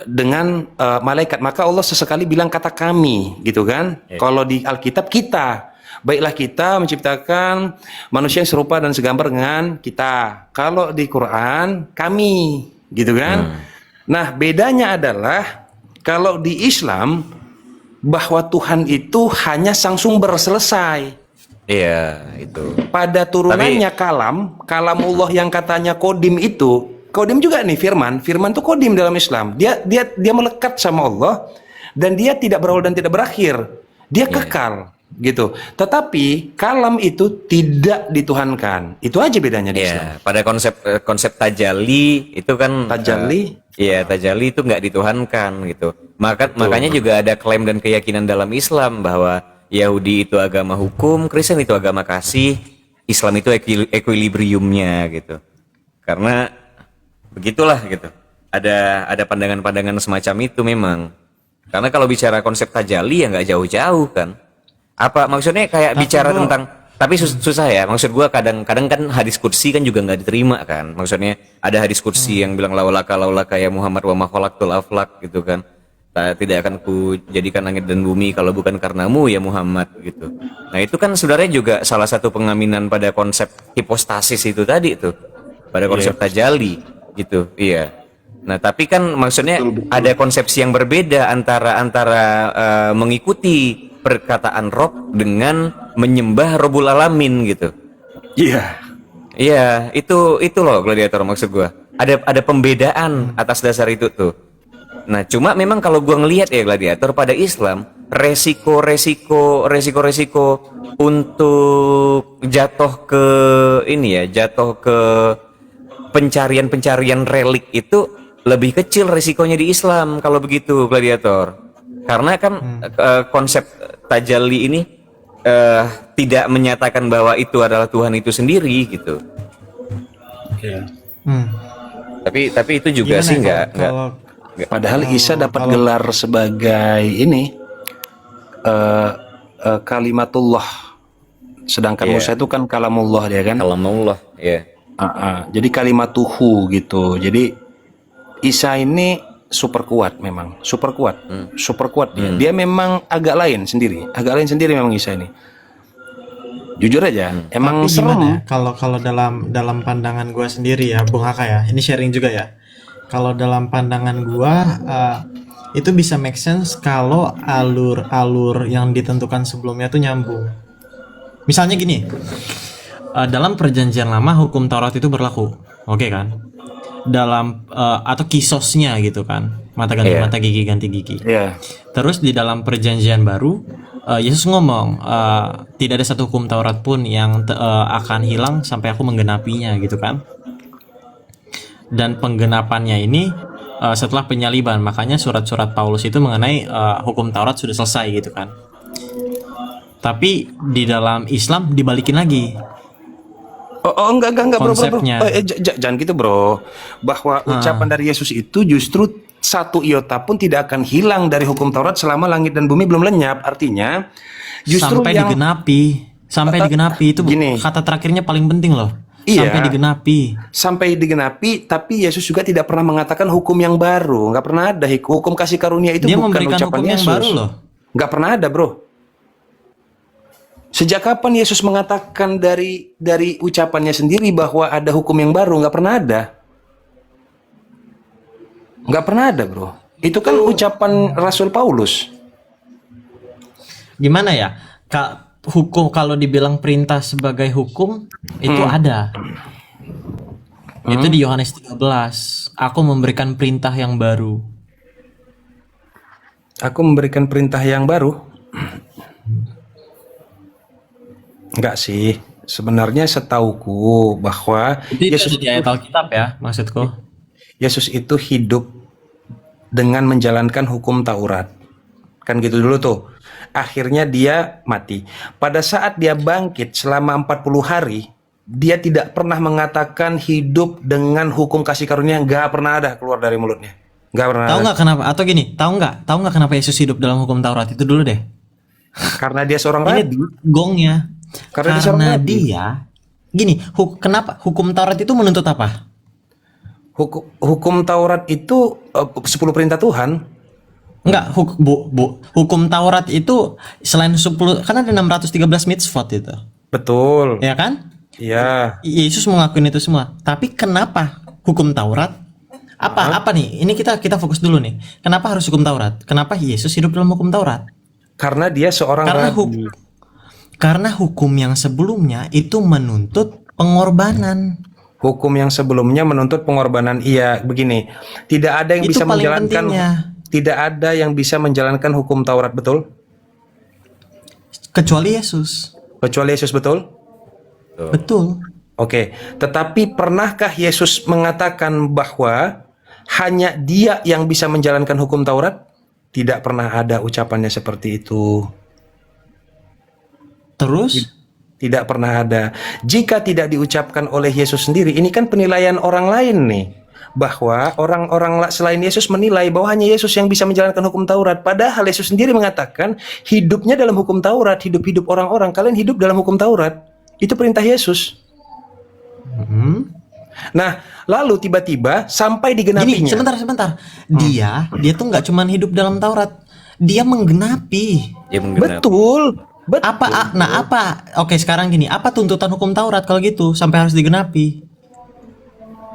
dengan malaikat. Maka Allah sesekali bilang kata kami, gitu kan? Kalau di Alkitab kita, baiklah kita menciptakan manusia yang serupa dan segambar dengan kita. Kalau di Quran kami, gitu kan? Nah, bedanya adalah kalau di Islam bahwa Tuhan itu hanya sang sumber, selesai. Iya, itu. Pada turunannya kalamullah yang katanya kodim itu, kodim juga nih firman itu kodim dalam Islam. Dia melekat sama Allah dan dia tidak berawal dan tidak berakhir. Dia kekal gitu. Tetapi kalam itu tidak dituhankan. Itu aja bedanya di Islam. Pada konsep tajalli itu kan Tajalli. Iya, tajalli itu nggak dituhankan gitu. Makanya juga ada klaim dan keyakinan dalam Islam bahwa Yahudi itu agama hukum, Kristen itu agama kasih, Islam itu equilibriumnya gitu. Karena begitulah gitu. Ada pandangan-pandangan semacam itu memang. Karena kalau bicara konsep tajalli ya nggak jauh-jauh kan. Apa maksudnya kayak bicara tentang, tapi susah ya. Maksud gua kadang-kadang kan hadis qudsi kan juga nggak diterima kan. Maksudnya ada hadis qudsi yang bilang laulaka ya Muhammad wa ma khalaqtul aflaq gitu kan. Tidak akan ku jadikan langit dan bumi kalau bukan karenamu ya Muhammad gitu. Nah itu kan sebenarnya juga salah satu pengaminan pada konsep hipostasis itu tadi tuh, pada konsep tajalli gitu. Iya. Nah tapi kan maksudnya ada konsepsi yang berbeda antara mengikuti perkataan Rob dengan menyembah Robul Alamin gitu. Iya. Iya, itu loh gladiator maksud gua. Ada pembedaan atas dasar itu tuh. Nah, cuma memang kalau gua ngelihat ya gladiator pada Islam, resiko untuk jatuh ke pencarian relik itu lebih kecil resikonya di Islam kalau begitu gladiator. Karena kan konsep tajalli ini tidak menyatakan bahwa itu adalah Tuhan itu sendiri gitu. Iya. Tapi itu juga Gimana sih ya, nggak. Padahal Isa dapat gelar sebagai ini kalimatullah, sedangkan Musa itu kan kalamullah dia kan. Kalamullah, ya. Jadi kalimatuhu gitu. Jadi Isa ini super kuat memang, super kuat dia. Dia memang agak lain sendiri memang Isa ini. Jujur aja, emang Tapi serem. gimana ya? Kalau dalam pandangan gua sendiri ya, Bung Haka ya. Ini sharing juga ya. Kalau dalam pandangan gua itu bisa make sense kalau alur yang ditentukan sebelumnya tuh nyambung. Misalnya gini, dalam perjanjian lama hukum Taurat itu berlaku, oke kan? Dalam atau kisosnya gitu kan, mata ganti mata, gigi ganti gigi. Terus di dalam perjanjian baru Yesus ngomong tidak ada satu hukum Taurat pun yang akan hilang sampai aku menggenapinya gitu kan. Dan penggenapannya ini setelah penyaliban, makanya surat-surat Paulus itu mengenai hukum Taurat sudah selesai gitu kan. Tapi di dalam Islam dibalikin lagi. Enggak konsepnya. bro. Jangan gitu bro. Bahwa ucapan dari Yesus itu justru satu iota pun tidak akan hilang dari hukum Taurat selama langit dan bumi belum lenyap. Artinya justru sampai digenapi itu gini. Kata terakhirnya paling penting loh. Iya. Sampai digenapi. Tapi Yesus juga tidak pernah mengatakan hukum yang baru. Nggak pernah ada hukum kasih karunia itu. Dia bukan memberikan ucapan hukum Yesus yang baru loh. Nggak pernah ada bro. Sejak kapan Yesus mengatakan dari ucapannya sendiri bahwa ada hukum yang baru? Nggak pernah ada. Nggak pernah ada bro. Itu kan ucapan Rasul Paulus. Gimana ya? Hukum kalau dibilang perintah sebagai hukum itu ada. Itu di Yohanes 13. Aku memberikan perintah yang baru. Aku memberikan perintah yang baru. Enggak sih. Sebenarnya setauku bahwa Itu Yesus ada di ayat Alkitab ya, maksudku. Yesus itu hidup dengan menjalankan hukum Taurat. Kan gitu dulu tuh. Akhirnya dia mati. Pada saat dia bangkit selama 40 hari, dia tidak pernah mengatakan hidup dengan hukum kasih karunia, nggak pernah ada keluar dari mulutnya. Nggak pernah Tahu ada. nggak kenapa? Atau gini, tahu nggak kenapa Yesus hidup dalam hukum Taurat itu dulu deh. Karena dia seorang Ini rabi. gongnya. Karena dia seorang rabi. Gini, kenapa hukum Taurat itu menuntut apa? Hukum Taurat itu 10 perintah Tuhan. Enggak, hukum Taurat itu selain 10, kan ada 613 mitzvot itu. Betul. Ya kan? Iya. Yesus melakukan itu semua. Tapi kenapa hukum Taurat? Apa nih? Ini kita fokus dulu nih. Kenapa harus hukum Taurat? Kenapa Yesus hidup dalam hukum Taurat? Karena dia seorang rabi. Karena hukum yang sebelumnya itu menuntut pengorbanan. Hukum yang sebelumnya menuntut pengorbanan. Iya, begini. Tidak ada yang Itu bisa paling menjalankan pentingnya. tidak ada yang bisa menjalankan hukum Taurat, betul? Kecuali Yesus. Kecuali Yesus, betul? Betul. Oke, tetapi pernahkah Yesus mengatakan bahwa hanya dia yang bisa menjalankan hukum Taurat? Tidak pernah ada ucapannya seperti itu. Terus Tidak pernah ada. Jika tidak diucapkan oleh Yesus sendiri, ini kan penilaian orang lain nih. Bahwa orang-orang selain Yesus menilai bahwa hanya Yesus yang bisa menjalankan hukum Taurat. Padahal Yesus sendiri mengatakan hidupnya dalam hukum Taurat, hidup-hidup orang-orang. Kalian hidup dalam hukum Taurat. Itu perintah Yesus. Nah, lalu tiba-tiba sampai gini, digenapinya. sebentar. Dia tuh nggak cuman hidup dalam Taurat. Dia menggenapi. Dia menggenapi. Betul. Oke, sekarang gini, apa tuntutan hukum Taurat kalau gitu sampai harus digenapi?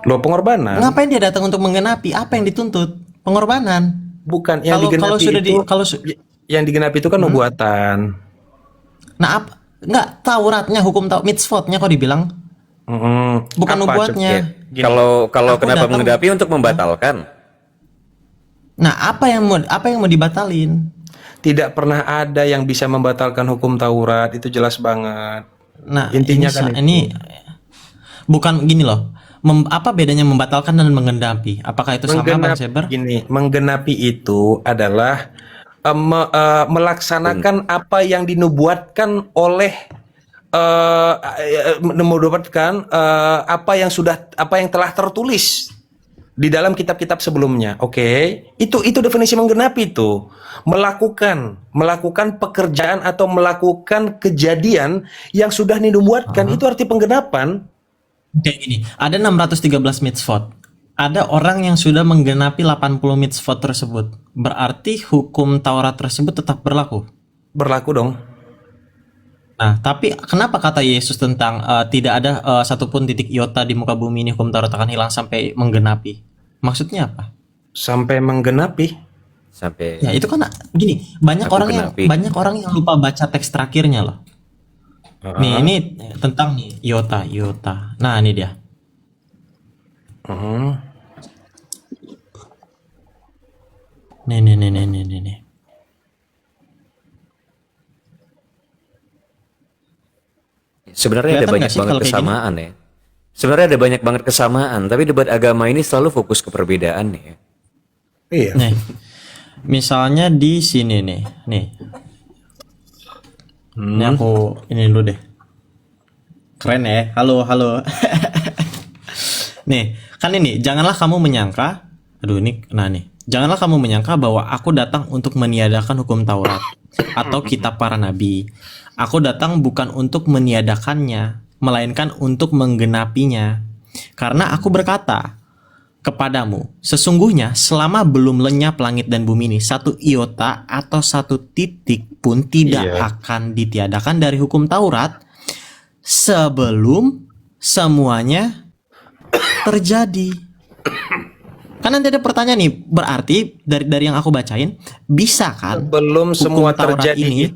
Loh, pengorbanan. Ngapain dia datang untuk menggenapi? Apa yang dituntut? Pengorbanan. Bukan yang Kalau digenapi sudah itu. Yang digenapi itu kan nubuatan. Nah, nggak Tauratnya, hukum mitzvotnya kok dibilang bukan Apa, nubuatnya. Ya. Gini. Kalau Aku kenapa datang- mengenapi untuk membatalkan? Nah, apa yang mau dibatalin? Tidak pernah ada yang bisa membatalkan hukum Taurat, itu jelas banget. Nah, Intinya kan ini bukan gini loh. Apa bedanya membatalkan dan menggenapi? Apakah itu sama, Bang Seber? Gini, menggenapi itu adalah melaksanakan apa yang dinubuatkan oleh menubuatkan apa yang telah tertulis di dalam kitab-kitab sebelumnya. Oke. Itu definisi menggenapi itu. Melakukan pekerjaan atau melakukan kejadian yang sudah dinubuatkan. Itu arti penggenapan. Kayak gini, ada 613 mitzvot. Ada orang yang sudah menggenapi 80 mitzvot tersebut. Berarti hukum Taurat tersebut tetap berlaku. Berlaku dong. Nah, tapi kenapa kata Yesus tentang tidak ada satupun titik iota di muka bumi ini hukum Taurat akan hilang sampai menggenapi? Maksudnya apa? Sampai menggenapi. Sampai Ya itu kan gini, banyak Aku orang yang lupa baca teks terakhirnya loh. Nih, ini tentang nih iota. Nah, ini dia. Nih. sebenarnya ada Kelihatan banyak nggak sih banget kalau kayak kesamaan ya. Sebenarnya ada banyak banget kesamaan, tapi debat agama ini selalu fokus ke perbedaan ya. Iya. Nih. Misalnya di sini nih. Ini aku ini dulu deh. Keren ya. Halo. Nih, kan ini janganlah kamu menyangka. Janganlah kamu menyangka bahwa aku datang untuk meniadakan hukum Taurat atau kitab para nabi. Aku datang bukan untuk meniadakannya, melainkan untuk menggenapinya. Karena aku berkata kepadamu, sesungguhnya selama belum lenyap langit dan bumi ini, satu iota atau satu titik pun tidak akan ditiadakan dari hukum Taurat sebelum semuanya terjadi. Kan nanti ada pertanyaan nih, berarti dari yang aku bacain, bisa kan? Sebelum semua Taurat terjadi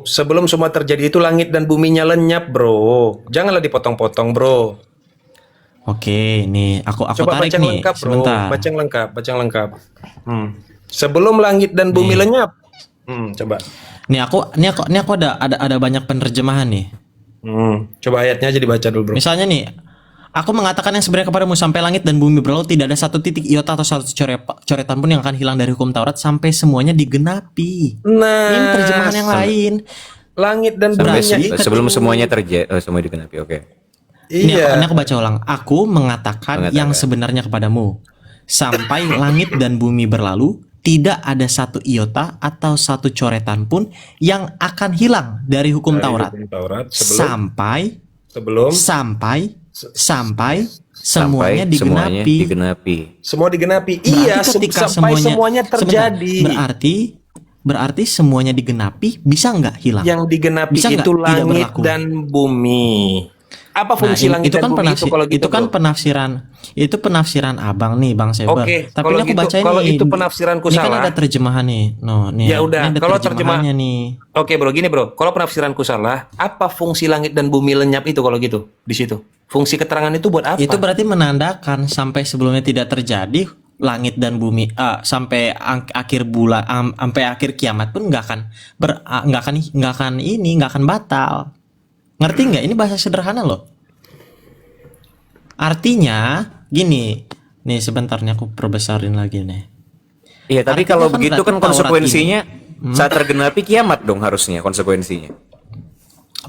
sebelum semua terjadi itu langit dan buminya lenyap, bro. Janganlah dipotong-potong, bro. Oke, nih aku Coba tarik baca yang nih, lengkap, bro. sebentar. Baca yang lengkap. Sebelum langit dan bumi lenyap. Coba. Nih aku ada banyak penerjemahan nih. Coba ayatnya aja dibaca dulu, Bro. Misalnya nih, aku mengatakan yang sebenarnya kepadamu sampai langit dan bumi berlalu tidak ada satu titik iota atau satu coretan pun yang akan hilang dari hukum Taurat sampai semuanya digenapi. Nah, Ini terjemahan yang lain. langit dan Sampai buminya itu. sebelum semuanya semua digenapi. Oke. Ini Iya. aku baca ulang. Aku mengatakan yang sebenarnya kepadamu sampai langit dan bumi berlalu tidak ada satu iota atau satu coretan pun yang akan hilang dari hukum Dari Taurat hukum Taurat sampai sebelum semuanya digenapi. semua digenapi. Berarti Iya, ketika sampai semuanya sebentar, terjadi. berarti semuanya digenapi bisa nggak hilang? Yang digenapi Bisa nggak itu tidak langit berlaku? dan bumi. Apa fungsi Nah, langit itu dan kan bumi itu kalau gitu? itu kan Bro? penafsiran abang nih, Bang Seber. Oke, Tapi kalau ini aku gitu- baca kalau nih. itu penafsiranku Ini kan salah. ada terjemahan nih. No, nih. Ya udah, ini ada kalau terjemahannya nih. Oke, Bro, gini, Bro. Kalau penafsiranku salah, apa fungsi langit dan bumi lenyap itu kalau gitu di situ? Fungsi keterangan itu buat apa? Itu berarti menandakan sampai sebelumnya tidak terjadi langit dan bumi sampai akhir bulan sampai akhir kiamat pun nggak akan batal. Ngerti nggak? Ini bahasa sederhana loh. Artinya gini, nih sebentar nih aku perbesarin lagi nih. Iya, tapi Artinya kalau kan begitu berarti kan Taurat konsekuensinya saat tergenapi kiamat dong harusnya konsekuensinya.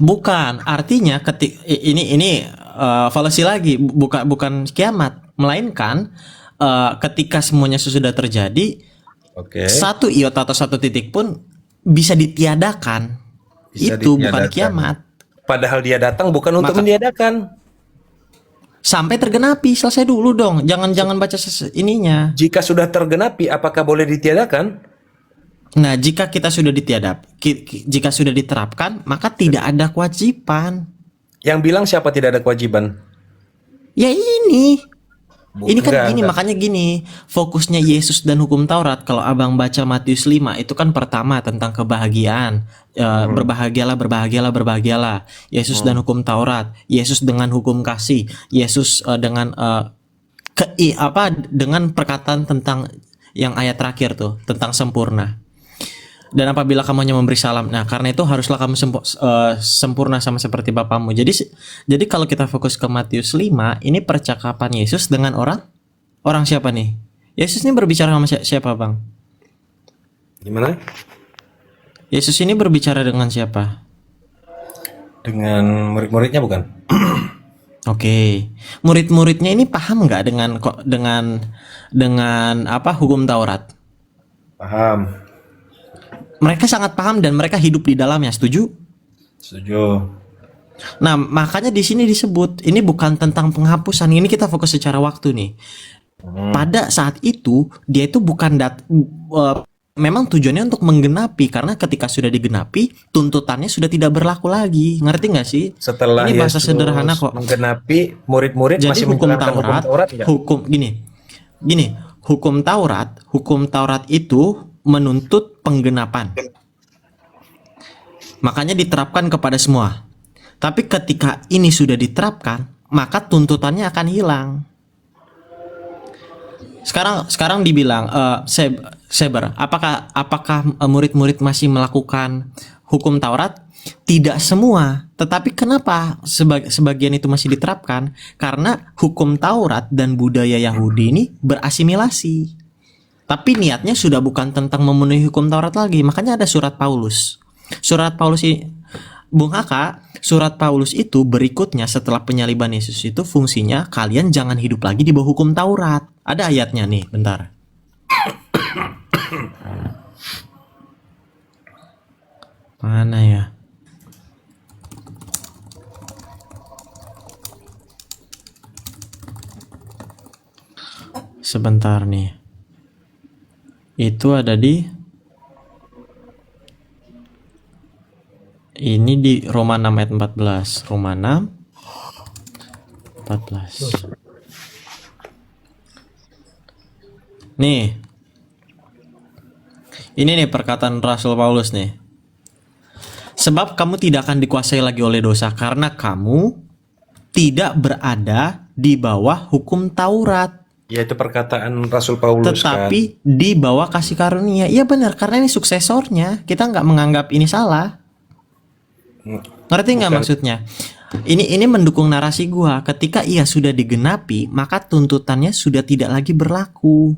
Bukan, artinya ini fallacy lagi, bukan kiamat, melainkan ketika semuanya sudah terjadi, Oke. satu iota atau satu titik pun bisa ditiadakan. Bisa Itu bukan ditiadakan. kiamat. Padahal dia datang bukan untuk Maka- meniadakan. Sampai tergenapi, selesai dulu dong. Jangan baca ininya. Jika sudah tergenapi, apakah boleh ditiadakan? Nah, jika kita sudah jika sudah diterapkan, maka tidak ada kewajiban. Yang bilang siapa tidak ada kewajiban? Ya ini. Ini kan Enggak, gini, enggak. makanya gini, fokusnya Yesus dan hukum Taurat. Kalau abang baca Matius 5, itu kan pertama tentang kebahagiaan. Berbahagialah, berbahagialah, berbahagialah. Yesus dan hukum Taurat, Yesus dengan hukum kasih, Yesus dengan dengan perkataan tentang yang ayat terakhir tuh, tentang sempurna. Dan apabila kamu hanya memberi salam, nah karena itu haruslah kamu sempurna sama seperti Bapamu. Jadi kalau kita fokus ke Matius 5, ini percakapan Yesus dengan orang siapa nih? Yesus ini berbicara sama siapa, Bang? Gimana? Yesus ini berbicara dengan siapa? Dengan murid-muridnya bukan? Oke. Murid-muridnya ini paham nggak dengan apa hukum Taurat? Paham. Mereka sangat paham dan mereka hidup di dalamnya, setuju? Setuju. Nah, makanya di sini disebut ini bukan tentang penghapusan. Ini kita fokus secara waktu nih. Pada saat itu dia itu bukan memang tujuannya untuk menggenapi, karena ketika sudah digenapi tuntutannya sudah tidak berlaku lagi. Ngerti nggak sih? Setelah ini bahasa Yesus sederhana kok. menggenapi, murid-murid Jadi masih hukum menjalankan Taurat, nggak? hukum Taurat itu menuntut penggenapan. Makanya diterapkan kepada semua. Tapi ketika ini sudah diterapkan, maka tuntutannya akan hilang. Sekarang dibilang Seber, apakah murid-murid masih melakukan hukum Taurat? Tidak semua. Tetapi kenapa sebagian itu masih diterapkan? Karena hukum Taurat dan budaya Yahudi ini berasimilasi. Tapi niatnya sudah bukan tentang memenuhi hukum Taurat lagi. Makanya ada surat Paulus. Surat Paulus ini, Bung Haka, surat Paulus itu berikutnya setelah penyaliban Yesus itu fungsinya kalian jangan hidup lagi di bawah hukum Taurat. Ada ayatnya nih, bentar. Mana ya? Sebentar nih. Itu ada ini di Roma 6 ayat 14. Roma 6 14. Nih. Ini nih perkataan Rasul Paulus nih. Sebab kamu tidak akan dikuasai lagi oleh dosa karena kamu tidak berada di bawah hukum Taurat, Ya itu perkataan Rasul Paulus kan. tetapi di bawah kasih karunia. Iya benar, karena ini suksesornya. Kita nggak menganggap ini salah. Ngerti nggak maksudnya? Ini mendukung narasi gua. Ketika ia sudah digenapi, maka tuntutannya sudah tidak lagi berlaku.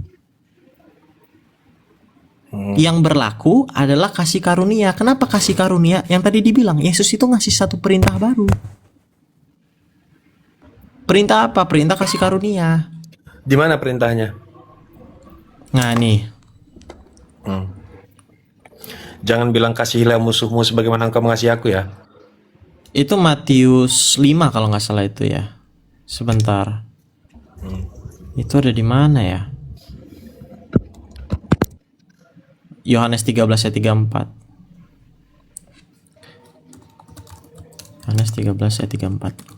Yang berlaku adalah kasih karunia. Kenapa kasih karunia? Yang tadi dibilang Yesus itu ngasih satu perintah baru. Perintah apa? Perintah kasih karunia. Di mana perintahnya? Nah nih, Jangan bilang kasihilah musuhmu sebagaimana engkau mengasihi aku ya. itu Matius 5 kalau nggak salah itu ya. Sebentar. Itu ada di mana ya? Yohanes 13 ayat 34. Yohanes 13 ayat 34.